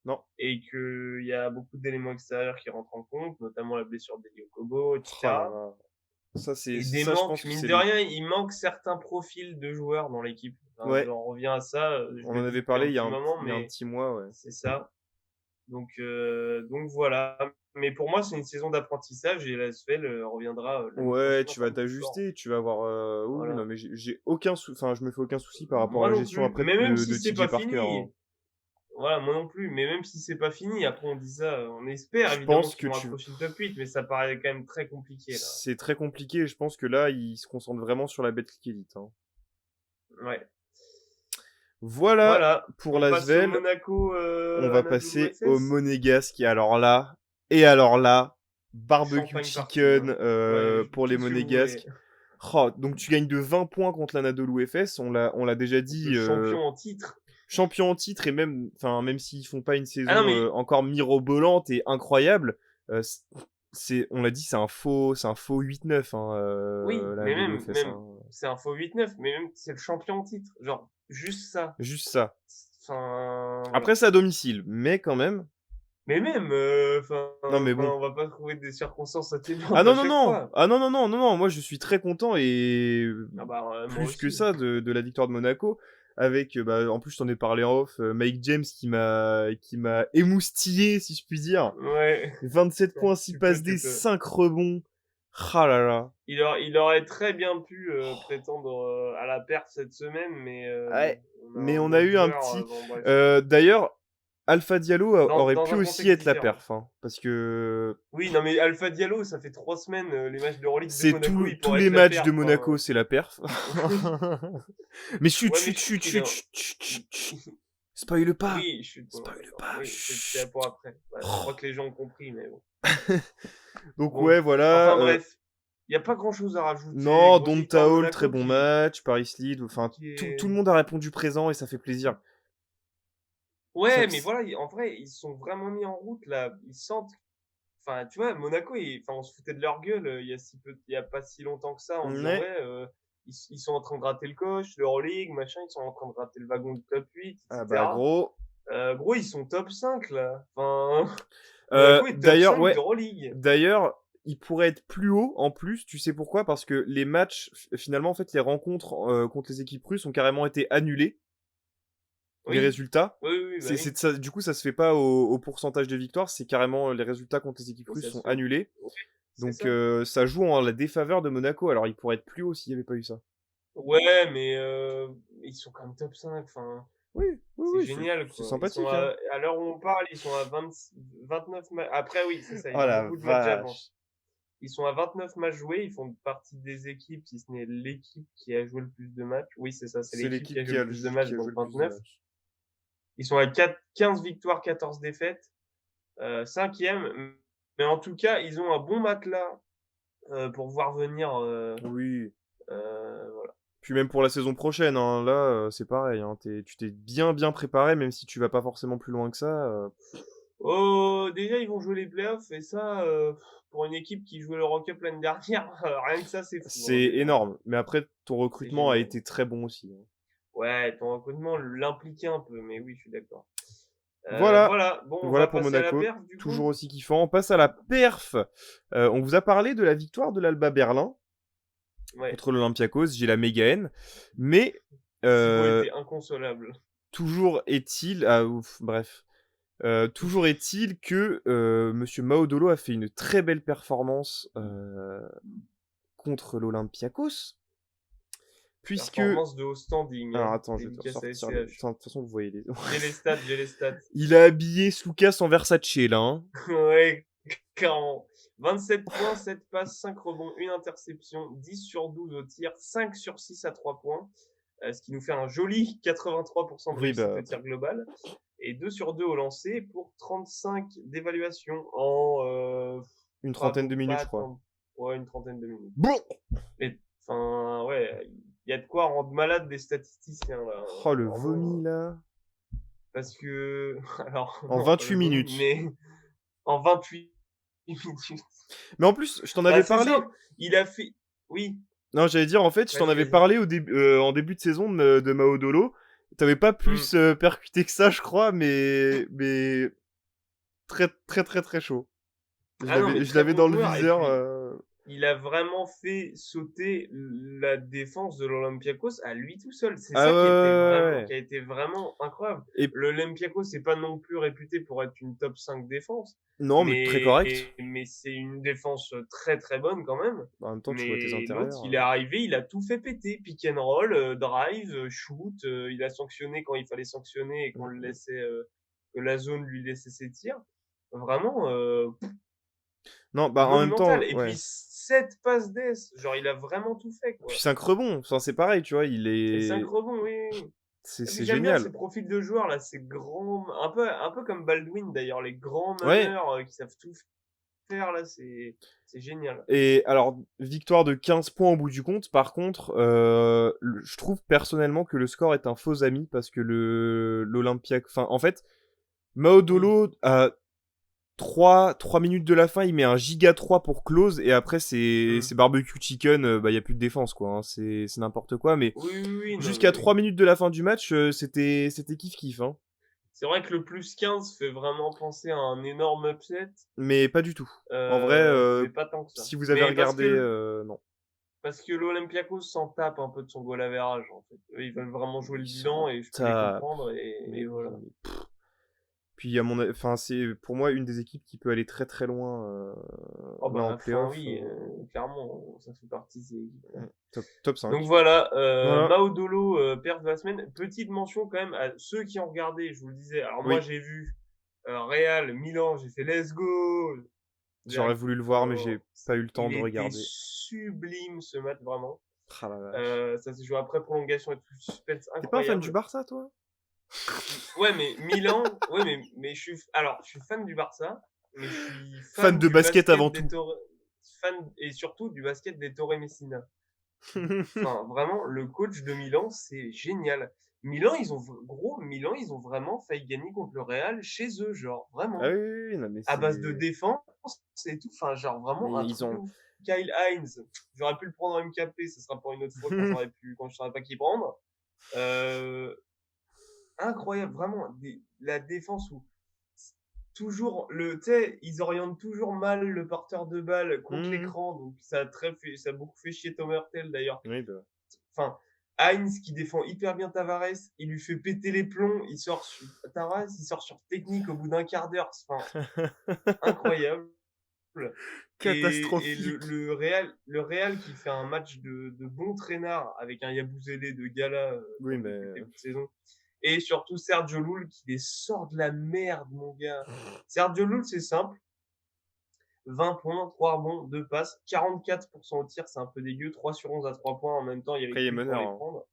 Non. et que il y a beaucoup d'éléments extérieurs qui rentrent en compte, notamment la blessure d'Elio Kobo, Oh là etc. là. Ça c'est Et des ça je pense manques, que mine c'est de le rien, il manque certains profils de joueurs dans l'équipe. Enfin, ouais, j'en reviens à ça, je on le en dis avait depuis parlé un petit moment, il y a un mais petit mois, ouais. c'est ça. Donc voilà. Mais pour moi, c'est une saison d'apprentissage et la SFL reviendra l'année Ouais, prochaine tu encore vas plus fort. t'ajuster, tu vas avoir oui, oui, non Voilà. mais j'ai aucun enfin je me fais aucun souci par rapport à Moi la non gestion plus. après Mais même si de c'est TJ pas Parker, hein. fini, voilà, moi non plus. Mais même si c'est pas fini, après on dit ça, on espère Je évidemment pense qu'ils que vont tu accrocher le top 8, mais ça paraît quand même très compliqué là. c'est très compliqué, je pense que là, il se concentre vraiment sur la Betclic Elite, hein. Ouais. Voilà Voilà. pour On passe au l'Asvel. Monaco On va Anadolu passer au FS. Monégasque. Et alors là, barbecue Champagne party, chicken hein. Ouais, pour les tout ce que vous voulez. Monégasques. Oh, donc tu gagnes de 20 points contre l'Anadolu Efes. On l'a déjà Le dit, champion en titre. champion en titre et même, enfin, même s'ils font pas une Ah non, saison mais encore mirobolante et incroyable, on l'a dit, c'est un faux 8-9, hein, oui, mais l'Anadolu Efes, hein. c'est un faux 8-9, mais même, c'est le champion en titre. Genre, juste ça. Juste ça. Enfin, voilà. Après, c'est à domicile, mais quand même. Mais même, Non, mais bon. on va pas trouver des circonstances atténuantes Ah non, à non, chaque non. fois. Ah non, non, non, non, non. Moi, je suis très content et Ah bah, moi plus que aussi. ça de la victoire de Monaco. Avec, bah, en plus, je t'en ai parlé en off, Mike James qui m'a émoustillé, si je puis dire. Ouais, 27 points, 6 tu peux, passes D, tu peux. 5 rebonds. Ah là là. Il aurait très bien pu prétendre à la perf cette semaine, mais bon, Ouais. on a Mais un on a autre eu un joueur. petit. Bon, bref. D'ailleurs, Alpha Diallo aurait Dans pu un aussi contexte être la différent. perf, hein, parce que Oui, non, mais Alpha Diallo, ça fait 3 semaines, les matchs d'Euroleague de c'est Monaco, il tous pourrait les être la matchs de perf. Monaco, c'est la perf. Oui. Mais chut, Ouais, mais chut, je trouve chut, qu'il chut, a. chut, chut, chut, chut. Spoil pas. Oui, je suis Spoil d'accord. pas. Oui, c'est pour après. Ouais, je crois que les gens ont compris, mais bon. Donc Bon. ouais, voilà. Enfin bref, il y a pas grand-chose à rajouter. Non, Grosse victoire Donta de Hall, très Monaco bon match. Paris Lead, enfin, qui tout est. le monde a répondu présent et ça fait plaisir. Ça, Ouais, mais voilà, en vrai, ils se sont vraiment mis en route là. Ils sentent. Enfin, tu vois, Monaco, enfin, on se foutait de leur gueule il y a pas si longtemps que ça, en disant ouais. ouais, ils sont en train de gratter le coach, l'Euroleague, machin, ils sont en train de gratter le wagon du top 8, Ah bah etc. gros. Gros, ils sont top 5 là. Enfin, Monaco est top D'ailleurs, 5 ouais. d'Euroleague. D'ailleurs, il pourrait être plus haut en plus. Tu sais pourquoi? Parce que les matchs, finalement, en fait, les rencontres contre les équipes russes ont carrément été annulées. Les Oui, résultats. oui, oui, bah oui. Ça, du coup, ça se fait pas au pourcentage de victoires. C'est carrément les résultats contre les équipes Oui, russes ça sont se fait. annulés. Oui, c'est Donc ça. ça joue en la défaveur de Monaco. Alors il pourrait être plus haut s'il n'y avait pas eu ça. Ouais, mais ils sont quand même top 5. Enfin, Oui, oui, c'est oui, génial, c'est quoi. Ils sont sympathique, hein. à l'heure où on parle, ils sont à 20, 29 matchs. Après, oui, c'est ça, Oh ils ont la beaucoup de matchs vache. d'avance. Ils sont à 29 matchs joués. Ils font partie des équipes, si ce n'est l'équipe qui a joué le plus de matchs. Oui, c'est ça, c'est C'est l'équipe qui l'équipe a joué le plus de matchs, qui a joué donc le plus de 29. matchs. Ils sont à 15 victoires, 14 défaites. 5e. Mais en tout cas, ils ont un bon matelas pour voir venir. Oui. Voilà. Puis même pour la saison prochaine, hein, là, c'est pareil. Hein, tu t'es bien préparé, même si tu vas pas forcément plus loin que ça. Oh, déjà, ils vont jouer les playoffs, et ça, pour une équipe qui jouait l'Eurocup l'année dernière, rien que ça, c'est fou, hein, C'est déjà. énorme. Mais après, ton C'est recrutement a génial. été très bon aussi. Hein. Ouais, ton recrutement l'impliquait un peu, mais oui, je suis d'accord. Voilà. Voilà, bon, on Voilà va pour passer à la Monaco. perf, du Toujours coup. aussi kiffant. On passe à la perf. On vous a parlé de la victoire de l'Alba Berlin Ouais, contre l'Olympiakos. J'ai la méga haine. Mais Thibaut était inconsolable. toujours est-il... Ah ouf, bref. Toujours est-il que Monsieur Maodolo a fait une très belle performance contre l'Olympiakos. Puisque... Performance de haut standing, Alors hein. attends, je vais te Dédicace à ressortir les... SCH. De toute façon, vous voyez les... J'ai les stats, j'ai les stats. Il a habillé Slukas en Versace, là. Hein. Ouais, clairement. 27 points, 7 passes, 5 rebonds, 1 interception, 10 sur 12 au tir, 5 sur 6 à 3 points, ce qui nous fait un joli 83% de Oui, réussite bah... au tir global, et 2 sur 2 au lancer pour 35 d'évaluation en Une trentaine de minutes, pas je crois. tant, ouais, une trentaine de minutes. Bon. Mais enfin, ouais, il y a de quoi rendre malade des statisticiens là. Oh, le Vraiment, vomi, là. parce que, alors, En non, pas 28 le vomi, minutes. mais en 28 minutes. Mais en plus, je t'en Bah, avais c'est parlé. simple. Il a fait. Oui, Non, j'allais dire, en fait, je t'en vas-y, avais vas-y. parlé en début de saison de Maodolo. T'avais pas Hmm. plus percuté que ça, je crois, mais très, très, très, très chaud. Ah non, mais Je très l'avais bon dans le joueur. Et viseur. puis, il a vraiment fait sauter la défense de l'Olympiakos à lui tout seul. C'est Ah ça ouais. qui a été vraiment incroyable. Et L'Olympiakos, c'est pas non plus réputé pour être une top 5 défense, non, mais très correct. mais c'est une défense très très bonne quand même. En même temps, tu vois tes Mais l'autre, intérieurs. il est arrivé, il a tout fait péter. Pick and roll, drive, shoot. Il a sanctionné quand il fallait sanctionner et qu'on le laissait, que la zone lui laissait ses tirs. Vraiment, Non, bah en même monumental. temps, Et puis ouais. 7 passes d'ess, genre il a vraiment tout fait, Puis quoi. 5 rebonds, enfin, c'est pareil, tu vois, il Et 5 est... rebonds, oui, oui, oui. Et puis C'est j'aime bien génial. ces profils de joueurs là, ces grands, un peu comme Baldwin d'ailleurs, les grands Ouais. meneurs qui savent tout faire là, c'est génial. Et alors, victoire de 15 points au bout du compte. Par contre, je trouve personnellement que le score est un faux ami parce que l'Olympiaque... Enfin, en fait, Oui. Maodolo, à 3 minutes de la fin, il met un giga 3 pour close et après, c'est Hmm. barbecue chicken, bah, il n'y a plus de défense, quoi. Hein. C'est n'importe quoi, mais Oui, oui, oui, non jusqu'à mais 3 oui. minutes de la fin du match, c'était kiff-kiff. Hein. C'est vrai que le plus 15 fait vraiment penser à un énorme upset, Mais pas du tout. En vrai, mais pas tant que ça. si vous avez Mais regardé, non. parce que l'Olympiakos s'en tape un peu de son goal average, en fait. Eux, ils veulent vraiment jouer le Ils bilan s'en et je peux les tapent. comprendre Mais et oui, voilà. mais puis à mon a enfin, c'est pour moi une des équipes qui peut aller très, très loin, Oh là en bah, enfin playoff, oui, clairement, ça fait partie de ces équipes-là. top Donc 5. voilà, Voilà. Maudolo, perf de la semaine. Petite mention quand même à ceux qui ont regardé, je vous le disais. Alors moi, Oui, j'ai vu Real, Milan, j'ai fait let's go. j'aurais Direct. voulu le voir, mais Vraiment, j'ai pas eu le temps il de était regarder. sublime ce match, vraiment. Ah la vache. Ça s'est joué après prolongation et tout, suspense Tu pas un fan du incroyable. Barça, toi? Ouais, mais Milan, ouais, mais je suis fan du Barça, mais je suis Fan fan de du basket avant basket des tout. Torre, fan et surtout du basket des Torre Messina. Enfin, vraiment, le coach de Milan, c'est génial. Milan, ils ont vraiment failli gagner contre le Real chez eux, genre, Ah vraiment. oui, oui, oui, non mais À base de c'est défense et tout, enfin, genre, vraiment mais un ils truc de ont ouf. Kyle Hines, j'aurais pu le prendre en MKP, ce sera pour une autre fois quand je saurais pas qui prendre. Euh, incroyable, vraiment, la défense où toujours tu sais, ils orientent toujours mal le porteur de balle contre Mmh. l'écran, donc ça a beaucoup fait chier Tom Hurtel d'ailleurs. Oui, bah, Enfin, Heinz qui défend hyper bien Tavares, il lui fait péter les plombs, Tavares, il sort sur technique au bout d'un quart d'heure, enfin, incroyable. Et catastrophique. Le Real qui fait un match de bon traînard avec un Yabusele de gala Oui, comme depuis le mais début de saison. Et surtout Sergio Llull qui les sort de la merde, mon gars. Sergio Llull, c'est simple. 20 points, 3 rebonds, 2 passes, 44% au tir, c'est un peu dégueu. 3 sur 11 à 3 points en même temps, il y avait après il que est lui pour meneur, les hein. prendre.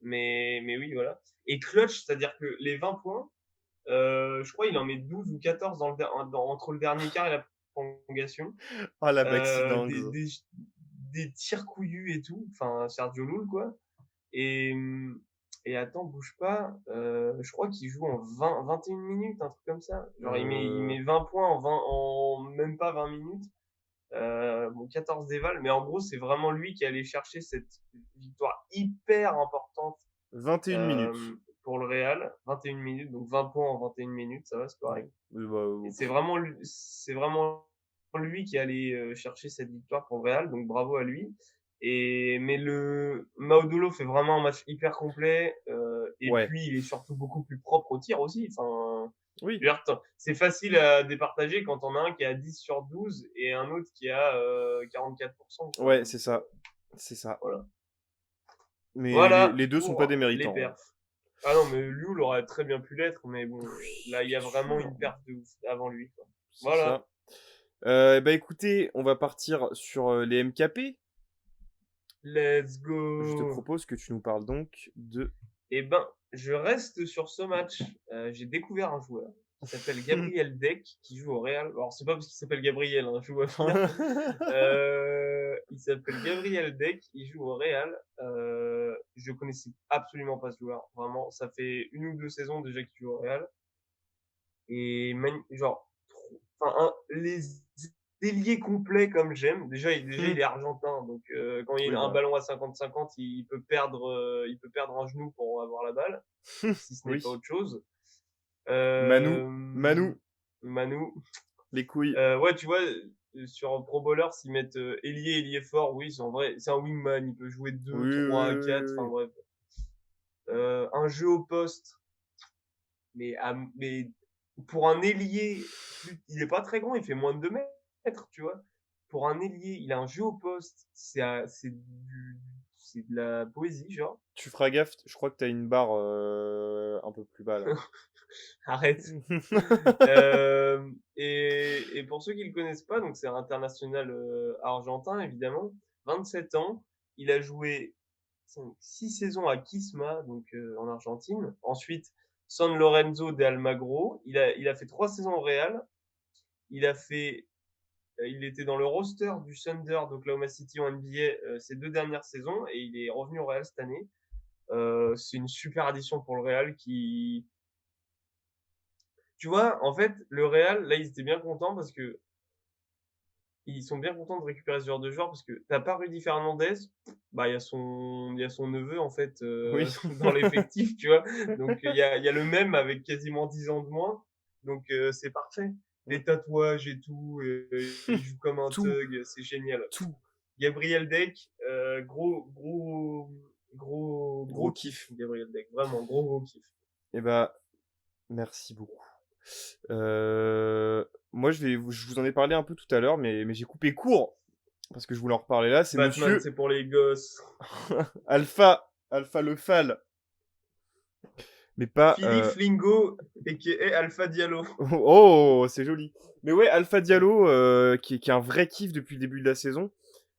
Mais oui, voilà. Et clutch, c'est-à-dire que les 20 points, je crois il en met 12 ou 14 entre le dernier quart et la prolongation. Ah la Baxi Euh, dingue. des, des, des tirs couillus et tout. Enfin, Sergio Llull, quoi. Et, et attends, bouge pas. Je crois qu'il joue en 21 minutes, un truc comme ça. Genre, il Euh, met 20 points en même pas 20 minutes. Bon, 14 déval, mais en gros, c'est vraiment lui qui allait chercher cette victoire hyper importante 21 minutes. pour le Real. 21 minutes, donc 20 points en 21 minutes, ça va, c'est correct. Oui, bah, Et c'est vraiment lui qui allait chercher cette victoire pour le Real, donc bravo à lui. Mais le Maudolo fait vraiment un match hyper complet, et ouais. puis il est surtout beaucoup plus propre au tir aussi. Enfin, Oui. je veux dire, c'est facile à départager quand on a un qui a 10 sur 12 et un autre qui a 44%, quoi. Ouais, Donc c'est ça. C'est ça. voilà. Mais Voilà les deux sont pas pour les déméritants, hein. perfs. Ah non, mais Liu aurait très bien pu l'être, mais bon, Oui, là il y bien a vraiment sûr. une perf de ouf avant lui, quoi. C'est Voilà. ça. Bah écoutez, on va partir sur les MKP. Let's Je te go. propose que tu nous parles donc de... Eh ben, je reste sur ce match. J'ai découvert un joueur qui s'appelle Gabriel Deck, qui joue au Real. Alors, c'est pas parce qu'il s'appelle Gabriel, hein, je vois bien. Il s'appelle Gabriel Deck, il joue au Real. Je connaissais absolument pas ce joueur. Vraiment, ça fait une ou deux saisons déjà qu'il joue au Real. Et genre, les ailiers complets comme j'aime. Déjà, il est argentin, donc quand il y Oui, a un bah. ballon à 50-50, il peut perdre un genou pour avoir la balle, si ce n'est pas Oui. autre chose. Manu. Euh, Manu. Manu. Les couilles. Ouais, tu vois, sur Pro Bowler, s'ils mettent ailier fort, oui, c'est en vrai, c'est un wingman, il peut jouer Oui, 2, oui, 3, oui, 4, oui, enfin oui. bref. Un jeu au poste, mais pour un ailier, il est pas très grand, il fait moins de 2 mètres, tu vois. Pour un ailier, il a un jeu au poste, c'est de la poésie, genre. Tu feras gaffe, je crois que t'as une barre un peu plus bas là. Arrête. Et pour ceux qui le connaissent pas, donc c'est un international argentin, évidemment. 27 ans. Il a joué 6 saisons à Kisma, donc en Argentine. Ensuite, San Lorenzo de Almagro. Il a fait 3 saisons au Real. Il a fait, il était dans le roster du Thunder d'Oklahoma City en NBA ces 2 dernières saisons et il est revenu au Real cette année. C'est une super addition pour le Real qui, tu vois, en fait, le Real, là, ils étaient bien contents parce que ils sont bien contents de récupérer ce genre de joueur parce que t'as pas Rudy Fernandez, bah il y a son neveu en fait Oui. dans l'effectif, tu vois. Donc il y a le même avec quasiment 10 ans de moins. Donc c'est parfait. Les tatouages et tout, il joue comme un Tout, thug, c'est génial. tout. Gabriel Deck, Gros gros kiff. kiff, Gabriel Deck, vraiment gros kiff. Eh bah, merci beaucoup. Moi, je vous en ai parlé un peu tout à l'heure, mais j'ai coupé court parce que je voulais en reparler là. C'est Batman, monsieur c'est pour les gosses. Alpha le Fal, mais pas. Philippe Flingo, a.k.a. Alpha Diallo. Oh, c'est joli. Mais ouais, Alpha Diallo, qui est un vrai kiff depuis le début de la saison.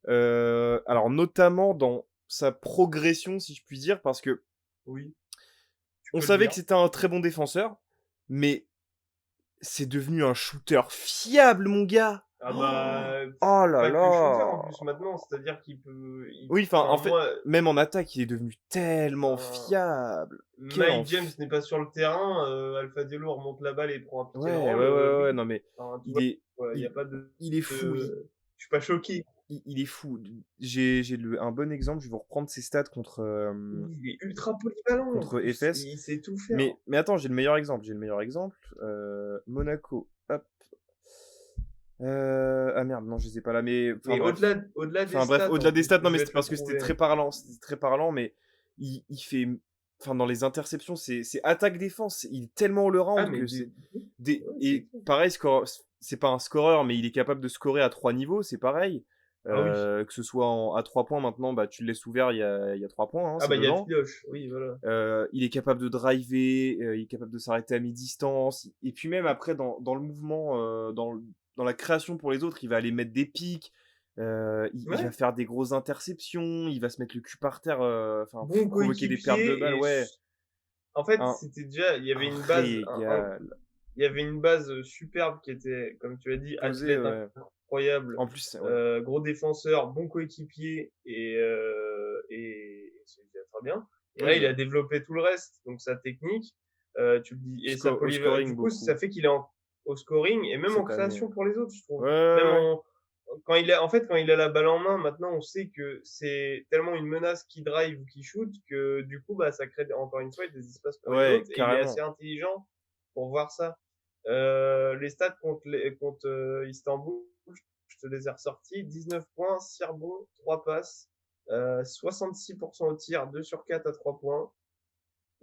Alors, notamment dans sa progression, si je puis dire, parce que Oui, tu on peux le savait dire. que c'était un très bon défenseur, mais c'est devenu un shooter fiable, mon gars. Ah bah, Oh là pas que shooter en là. plus maintenant, c'est-à-dire qu'il peut. Oui, enfin, en Enfin, fait, moi, même en attaque, il est devenu tellement enfin, fiable. Quel Mike James n'est pas sur le terrain, Alpha Diallo remonte la balle et prend un pick and Ouais, ouais, roll, ouais, ouais, oui. non mais Enfin, tu il est, vois, il n'y a il, pas de, il est fou. je suis pas choqué. Il est fou. J'ai un bon exemple. Je vais vous reprendre ses stats Il est ultra polyvalent en contre plus, FS. il sait tout faire. Mais attends, j'ai le meilleur exemple. J'ai le meilleur exemple. Monaco. Hop. Ah merde, non, je les ai pas là. Mais enfin Mais bref. au-delà des Enfin bref, stats, en au-delà des plus, stats, non, je mais vais c'était te le parce que c'était trouver. très parlant. C'était très parlant, mais il fait. Enfin, dans les interceptions, c'est attaque-défense. Il est tellement Ah, all-around mais que c'est. ouais, c'est Et clair. pareil, c'est pas un scoreur, mais il est capable de scorer à 3 niveaux, c'est pareil. Ah oui. Que ce soit à 3 points maintenant, bah, tu le laisses ouvert, il y a 3 points, hein, Ah c'est bah, il y a dedans. Filoche, oui, voilà. Il est capable de driver, il est capable de s'arrêter à mi-distance. Et puis même après, dans le mouvement, dans la création pour les autres, il va aller mettre des pics, il va Ouais, faire des grosses interceptions, il va se mettre le cul par terre, enfin, bon provoquer des pertes de balles, coéquipier et ouais. en fait, Un, c'était déjà il y avait un une base régal. il y avait une base, superbe qui était, comme tu as dit, Posé, athlète ouais. incroyable, En plus, ouais. gros défenseur, bon coéquipier et c'est déjà très bien. Et là, il Oui, a développé tout le reste, donc sa technique, tu le dis et sa au scoring du coup, ça beaucoup, fait qu'il est au scoring et même en cette année. création pour les autres, je Ouais, trouve. Même ouais, ouais. quand il a la balle en main, maintenant, on sait que c'est tellement une menace qui drive ou qui shoot que du coup, bah, ça crée encore une fois des espaces pour les Ouais, autres et il est assez carrément. intelligent pour voir ça. Les stats contre Istanbul, je te les ai ressortis. 19 points, 6 rebonds, 3 passes, 66% au tir, 2 sur 4 à 3 points.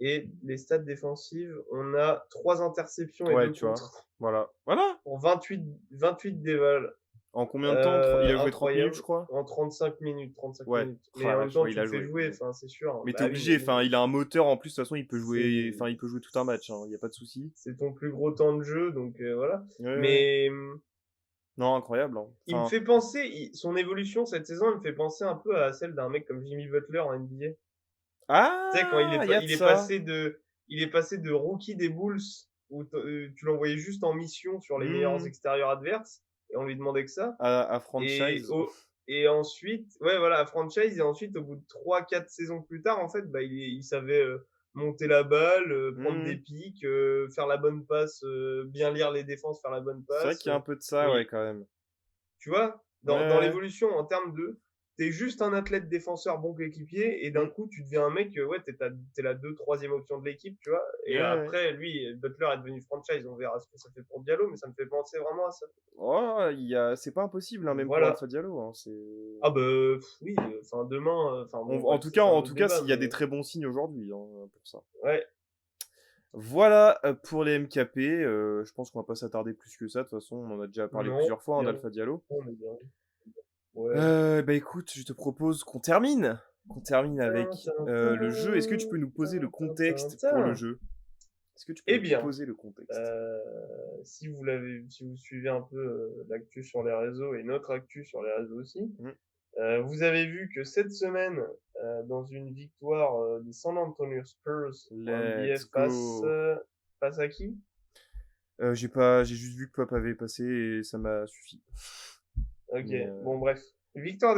Et les stats défensives, on a 3 interceptions et Ouais, 2 tu vois. contres Voilà. Voilà. pour 28 dévals. En combien de temps? Il a joué 30 minutes, je Incroyable. crois. En 35 minutes, 35 Ouais. minutes. Oh Mais la en même vache, temps, ouais, il tu a le fais joué. jouer, enfin, c'est sûr. Hein. Mais t'es Bah oui, obligé, enfin, il a un moteur en plus, de toute façon, c'est, il peut jouer tout un match, hein, y a pas de souci. c'est ton plus gros temps de jeu, donc voilà. Ouais, ouais. Mais Non, incroyable, hein. il me Enfin, fait penser, son évolution cette saison, il me fait penser un peu à celle d'un mec comme Jimmy Butler en NBA. Tu sais, quand ah, y a de ça. il est passé de rookie des Bulls où tu l'envoyais juste en mission sur les meilleurs Hmm. extérieurs adverses et on lui demandait que ça. À Et, franchise. et ensuite, ouais, voilà, à franchise. Et ensuite, au bout de 3 4 saisons plus tard, en fait, bah, il savait monter la balle, prendre des Hmm. pics, faire la bonne passe, bien lire les défenses, faire la bonne C'est vrai passe. qu'il y a un peu de ça, ouais, Oui, quand même. tu vois, Ouais, dans ouais. l'évolution en termes de, t'es juste un athlète défenseur bon coéquipier et d'un Hmm. coup, tu deviens un mec, ouais, t'es la 2 3e option de l'équipe, tu vois. Ouais, Et ouais. après, lui, Butler est devenu franchise. On verra ce que ça fait pour Diallo, mais ça me fait penser vraiment à ça. Oh, c'est pas impossible, hein, même pour Voilà. Alpha Diallo, hein, c'est... Ah bah oui, enfin demain, enfin bon bref, ça c'est un En autre tout cas, débat, s'il y a mais des très bons signes aujourd'hui, hein, pour ça. ouais, Voilà pour les MKP. Je pense qu'on va pas s'attarder plus que ça. De toute façon, on en a déjà parlé non, plusieurs fois hein, bien, d'Alpha Diallo. on est bien. Ouais. Bah écoute, je te propose qu'on termine. Qu'on termine Tin, avec tin, le jeu. Est-ce que tu peux tin, nous poser le tin, tin, tin, contexte pour le tin. jeu? Est-ce que tu peux Eh nous bien, poser le contexte? si vous suivez un peu l'actu sur les réseaux et notre actu sur les réseaux aussi, Hmm. vous avez vu que cette semaine, dans une victoire des San Antonio Spurs en NBA Let's go. face à qui? J'ai juste vu que Pop avait passé et ça m'a suffi. Ok, Mais bon bref. Victoire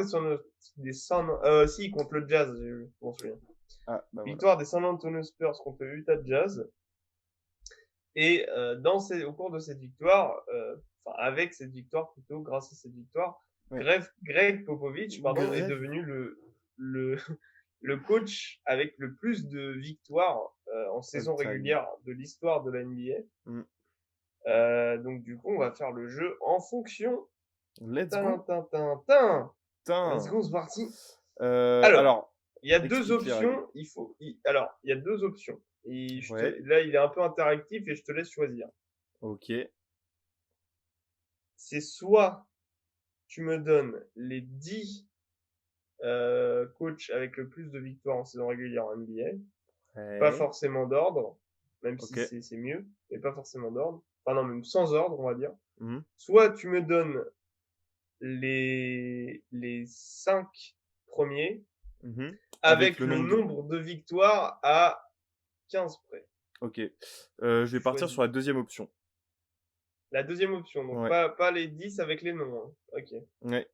si, contre le Jazz, j'ai vu, je m'en souviens. ah bah voilà. Victoire des San Antonio Spurs contre le Utah Jazz. Et au cours de cette victoire, avec cette victoire plutôt, grâce à cette victoire, Ouais. Greg Popovich, pardon, est Greg. devenu le le coach avec le plus de victoires en saison All-time. régulière de l'histoire de la NBA. Donc du coup, on va faire le jeu en fonction. Let's Tin, go. tin, tin, tin. Putain. Let's go, c'est parti. Alors, Alors, il y a deux explique les règles. options. Alors, il y a deux options. Et Ouais. là, il est un peu interactif et je te laisse choisir. Ok. C'est soit tu me donnes les 10 coachs avec le plus de victoires en saison régulière en NBA, pas Ouais. forcément d'ordre, même si Ok. c'est mieux, mais pas forcément d'ordre. Enfin non, même sans ordre, on va dire. Mhm. Soit tu me donnes les 5 premiers Mhm. Avec avec le le nombre de. nombre de victoires à 15 près. Ok. Je vais partir Choisis. sur la deuxième option. La deuxième option, donc Ouais. pas les 10 avec les noms. Hein. Ok. Ouais.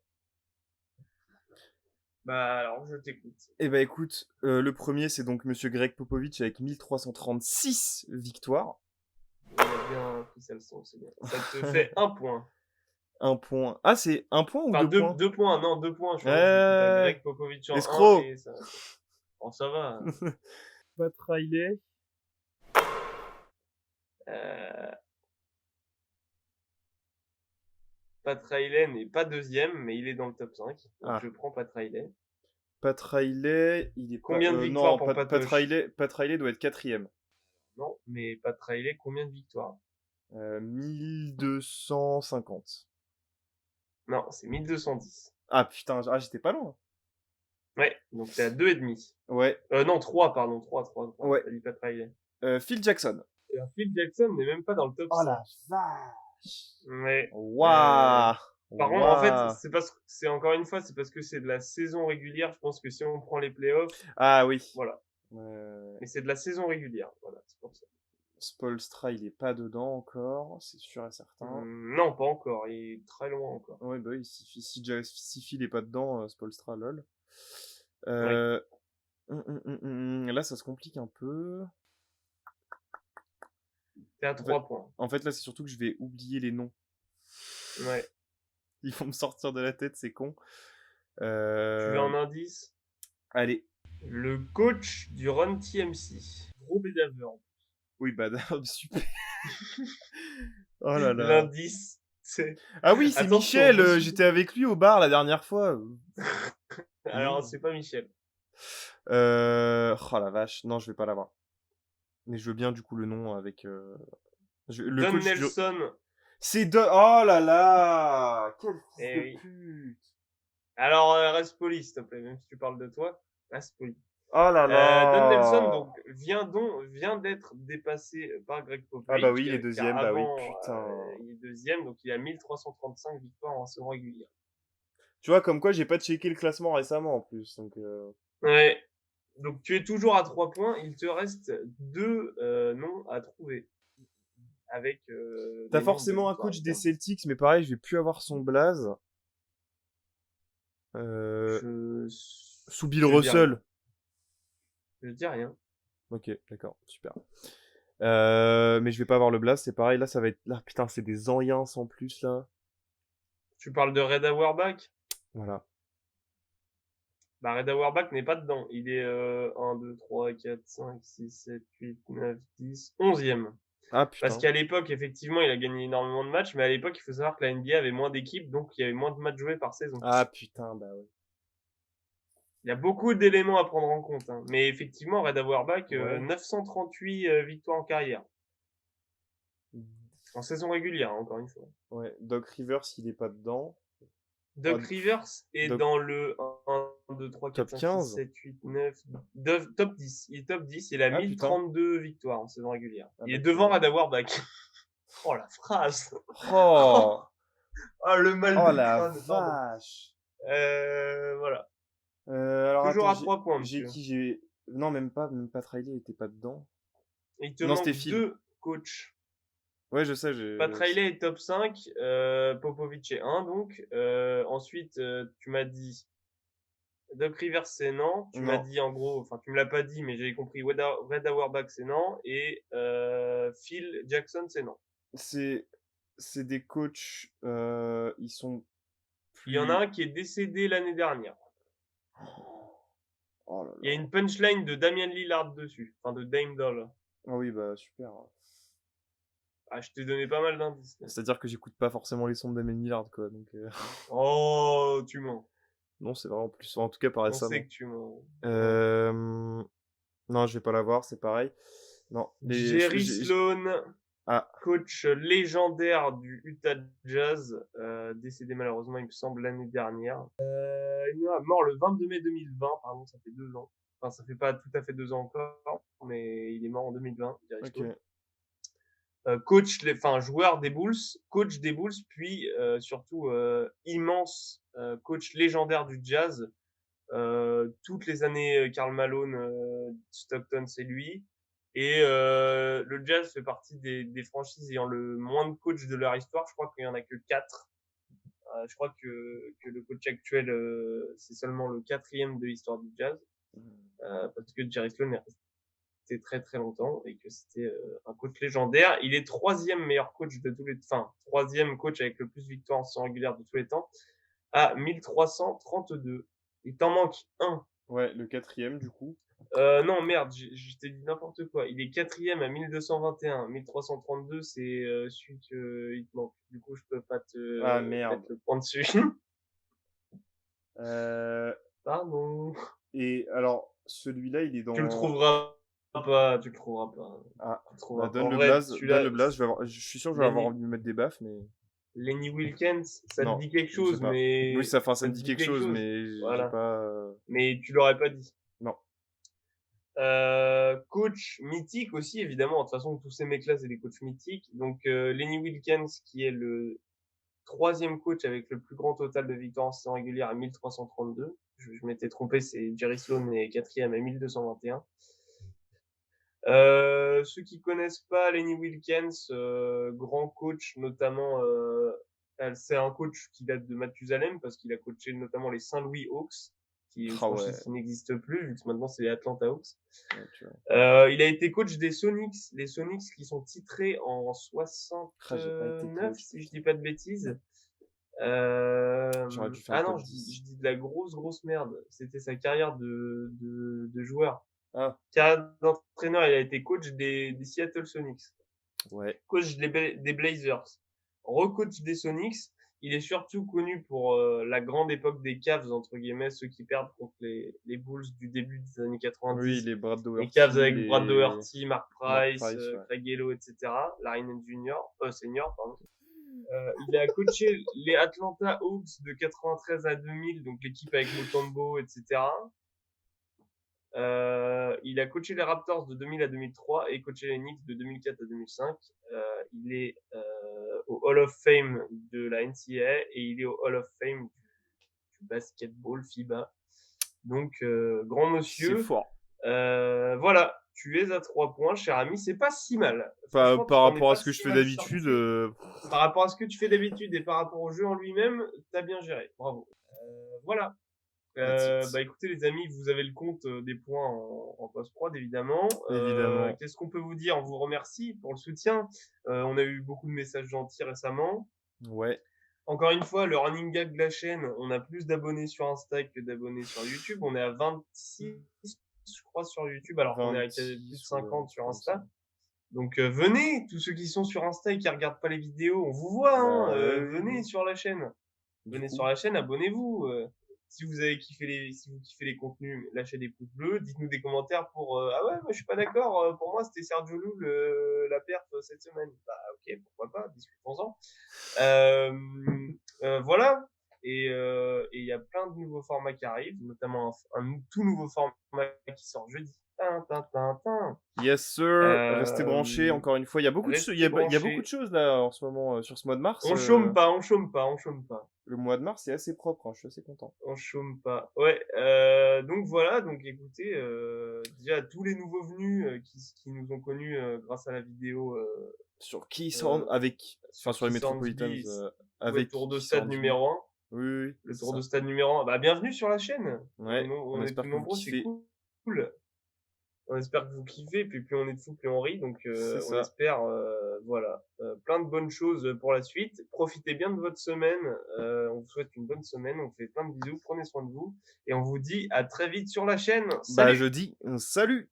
Bah alors, je t'écoute. Eh ben écoute, le premier c'est donc Monsieur Greg Popovich avec 1336 victoires. Il a bien pris sa leçon, c'est bien. Ça te fait un point. Un point. Ah, c'est un point ou Enfin, deux points? 2 points, non, 2 points. Je pense que t'as Greg Popovich en 1 Escroc. et ça. Bon, ça va. Pat Riley. Euh, Pat Riley n'est pas deuxième, mais il est dans le top 5. Donc Ah, je prends Pat Riley. Pat Riley, il est pas. Combien de victoires Non, pour Patoche? Pat Riley doit être quatrième. Non, mais Pat Riley, combien de victoires? 1250. Non, c'est 1210. Ah putain, j'étais pas loin. Ouais, donc t'es à 2,5. Ouais, Non, 3, pardon. 3. ouais. T'as dit Pat Riley. Phil Jackson. Et Phil Jackson n'est même pas dans le top Oh 5. la vache. Ouais. Waouh. Par contre, en fait, Waouh. c'est encore une fois, c'est parce que c'est de la saison régulière. Je pense que si on prend les playoffs, Ah oui. voilà. Mais c'est de la saison régulière, voilà, c'est pour ça. Spoelstra, il est pas dedans encore, c'est sûr et certain. Non, pas encore, il est très loin encore. Ouais, bah oui, si Phil est pas dedans, Spoelstra, lol. Oui. Euh, Là, ça se complique un peu. T'es à En fait, 3 points. en fait, là, c'est surtout que je vais oublier les noms. Ouais. Ils vont me sortir de la tête, c'est con. Tu veux un indice? Allez. Le coach du Run TMC. Gros bédaveur. Oui, bah, super. Oh là là. L'indice, c'est... Ah oui, c'est Attention, Michel, j'étais avec lui au bar la dernière fois. Alors, c'est pas Michel. Oh la vache, non, je vais pas l'avoir. Mais je veux bien du coup le nom avec... le Don coach Nelson. C'est Don... Oh là là. Quel fils de Oui. pute. Alors, reste poli, s'il te plaît, même si tu parles de toi. Reste poli. Oh là Don Nelson là. donc vient d'être dépassé par Greg Popovich. Ah bah oui, il est car deuxième, bah oui, avant, putain. il est deuxième, donc il a 1335 victoires en saison régulière. Tu vois, comme quoi j'ai pas checké le classement récemment en plus. Donc, Ouais. Donc tu es toujours à 3 points. Il te reste 2 noms à trouver. Avec t'as des nombres de forcément un victoires. coach des Celtics, mais pareil, je vais plus avoir son blaze. Sous Bill Russell. Je dis rien. Ok, d'accord, super. Mais je vais pas avoir le blast, c'est pareil. Là, ça va être. Là, putain, c'est des anciens en plus, là. Tu parles de Red Auerbach? Voilà. Bah, Red Auerbach n'est pas dedans. Il est 1, 2, 3, 4, 5, 6, 7, 8, 9, 10, 11e. Ah, Parce putain. qu'à l'époque, effectivement, il a gagné énormément de matchs, mais à l'époque, il faut savoir que la NBA avait moins d'équipes, donc il y avait moins de matchs joués par saison. Ah, putain, bah ouais. Il y a beaucoup d'éléments à prendre en compte. Hein. Mais effectivement, Red Auerbach, Ouais. 938 victoires en carrière. En saison régulière, encore une fois. Ouais, Doc Rivers, il est pas dedans. Doc Oh, Rivers est Doc- dans le 1, 2, 3, 4, Top 5, 6, 15. 7, 8, 9, top 10. Il est top 10, il a Ah, putain. 1032 victoires en saison régulière. Ah, Il bah, est tu devant vois. Red Auerbach. Oh la phrase. Oh. Oh le mal Oh de la crâne, pardon. vache. Voilà. Alors Toujours attends, à 3 points, j'ai monsieur. qui Non, même pas Riley était pas dedans. Il te Non, c'était manque Phil. 2 coachs. Ouais, je sais, j'ai. Pat Riley est top 5, Popovich est 1 donc. Ensuite, tu m'as dit Doc Rivers, c'est non. Tu m'as Non, dit en gros, enfin tu me l'as pas dit, mais j'avais compris. Red Auerbach, c'est non. Et Phil Jackson, c'est non. c'est c'est des coachs, ils sont Il y en a plus. un qui est décédé l'année dernière. Oh là Il y a là. une punchline de Damian Lillard dessus, enfin de Dame Doll. Ah oui, bah super. Ah, je t'ai donné pas mal d'indices. C'est-à-dire que j'écoute pas forcément les sons de Damien Lillard, quoi. Donc, Oh, tu mens. non, c'est vraiment plus. En tout cas, pas On sait récemment. que tu mens. Non, je vais pas l'avoir, c'est pareil. Non, les. Jerry Sloan, Ah, coach légendaire du Utah Jazz, décédé malheureusement, il me semble, l'année dernière. Il est mort le 22 mai 2020, pardon, ça fait 2 ans. Enfin, ça fait pas tout à fait 2 ans encore, mais il est mort en 2020, Jerry ok. Sloan. Joueur des Bulls, coach des Bulls, puis surtout immense coach légendaire du Jazz. Toutes les années, Karl Malone, Stockton, c'est lui. Et le Jazz fait partie des franchises ayant le moins de coachs de leur histoire. Je crois qu'il y en a que 4. Je crois que le coach actuel, c'est seulement le 4e de l'histoire du Jazz, parce que Jerry Sloan est resté très très longtemps et que c'était un coach légendaire. Il est 3e meilleur coach de tous les, enfin 3e coach avec le plus de victoires en saison régulière de tous les temps, à 1332. Il t'en manque un. Ouais, le 4e, du coup. Non, merde, je t'ai dit n'importe quoi. Il est 4e à 1221. 1332, c'est celui qu'il te manque. Du coup, je peux pas Ah, te merde. mettre le point dessus. Euh, Pardon. Et alors, celui-là, il est Tu le dans. trouveras pas. Tu le trouveras pas. Ah, Tu le bah trouveras pas. donne En le vrai, blaze, donne celui-là, le blaze. Je suis sûr que je vais avoir Lenny, envie de me mettre des baffes, mais. Lenny Wilkens, ça te Non, dit quelque je sais chose, pas. Oui, mais ça ça me te dit dit quelque quelque chose, chose. mais j'ai Voilà. pas. Mais tu l'aurais pas dit. Non. Coach mythique aussi, évidemment. De toute façon, tous ces mecs-là, c'est des coachs mythiques. Donc, Lenny Wilkens, qui est le 3e coach avec le plus grand total de victoires en saison régulière à 1332. Je m'étais trompé, c'est Jerry Sloan est 4e à 1221. Ceux qui connaissent pas Lenny Wilkens, grand coach, notamment, c'est un coach qui date de Mathusalem parce qu'il a coaché notamment les Saint-Louis Hawks, qui est une Ah ouais. franchise qui n'existe plus, vu que maintenant c'est les Atlanta Hawks. Ouais, tu vois. Il a été coach des Sonics, les Sonics qui sont titrés en Ah, j'ai pas été 69, coach. si je dis pas de bêtises. J'aurais dû faire Ah le non, top je 10. dis de la grosse merde. C'était sa carrière de joueur. Ah, Carrière d'entraîneur, il a été coach des Seattle Sonics, ouais. coach des Blazers, recoach des Sonics. Il est surtout connu pour la grande époque des Cavs, entre guillemets, ceux qui perdent contre les Bulls du début des années Oui, 90. les Brad Les Doherty, Cavs avec Brad les. Doherty, Mark Mark Price, Price, ouais. Craig Yellow, etc. Larry Nance Senior, pardon. Il a coaché les Atlanta Hawks de 93 à 2000, donc l'équipe avec Mutombo, etc. Il a coaché les Raptors de 2000 à 2003 et coaché les Knicks de 2004 à 2005. Il est au Hall of Fame de la NCAA et il est au Hall of Fame du basketball FIBA. Donc, grand monsieur. C'est fort. Voilà, tu es à 3 points, cher ami. C'est pas si mal. Par Franchement, t'en es rapport à pas ce que je si fais mal d'habitude, sorti. Par rapport à ce que tu fais d'habitude et par rapport au jeu en lui-même, t'as bien géré. Bravo. Voilà. Bah écoutez les amis, vous avez le compte des points en post-prod évidemment. évidemment. Qu'est-ce qu'on peut vous dire? On vous remercie pour le soutien. On a eu beaucoup de messages gentils récemment. Ouais. Encore une fois, le running gag de la chaîne, on a plus d'abonnés sur Insta que d'abonnés sur YouTube. On est à 26, je crois, sur YouTube, alors qu'on est à plus de 50 sur Insta. Donc venez, tous ceux qui sont sur Insta et qui regardent pas les vidéos, on vous voit, hein, venez sur la chaîne. Venez sur la chaîne, abonnez-vous. Si vous kiffez les contenus, lâchez des pouces bleus, dites-nous des commentaires pour ah ouais, moi je suis pas d'accord, pour moi c'était Sergio Llull la perf cette semaine. Bah OK, pourquoi pas, discutons-en. Voilà. Et il y a plein de nouveaux formats qui arrivent, notamment un tout nouveau format qui sort jeudi. Yes sir, restez branchés encore une fois. Il y a beaucoup de choses là en ce moment sur ce mois de mars. On chôme pas. Le mois de mars est assez propre, hein, je suis assez content. On chôme pas. Ouais, donc voilà, donc écoutez, déjà tous les nouveaux venus qui nous ont connus grâce à la vidéo sur qui sont avec, enfin sur les Metropolitans, avec tour de stade numéro 1. Oui, oui, oui, Le c'est tour ça. de stade numéro 1. Bah, bienvenue sur la chaîne. Ouais, on On est espère plus que vous nombreux, c'est kiffez. cool. On espère que vous kiffez, puis plus on est de fous, plus on rit. Donc, C'est on ça. espère, voilà, plein de bonnes choses pour la suite. Profitez bien de votre semaine. On vous souhaite une bonne semaine. On vous fait plein de bisous. Prenez soin de vous. Et on vous dit à très vite sur la chaîne. Bah, Salut! je dis salut!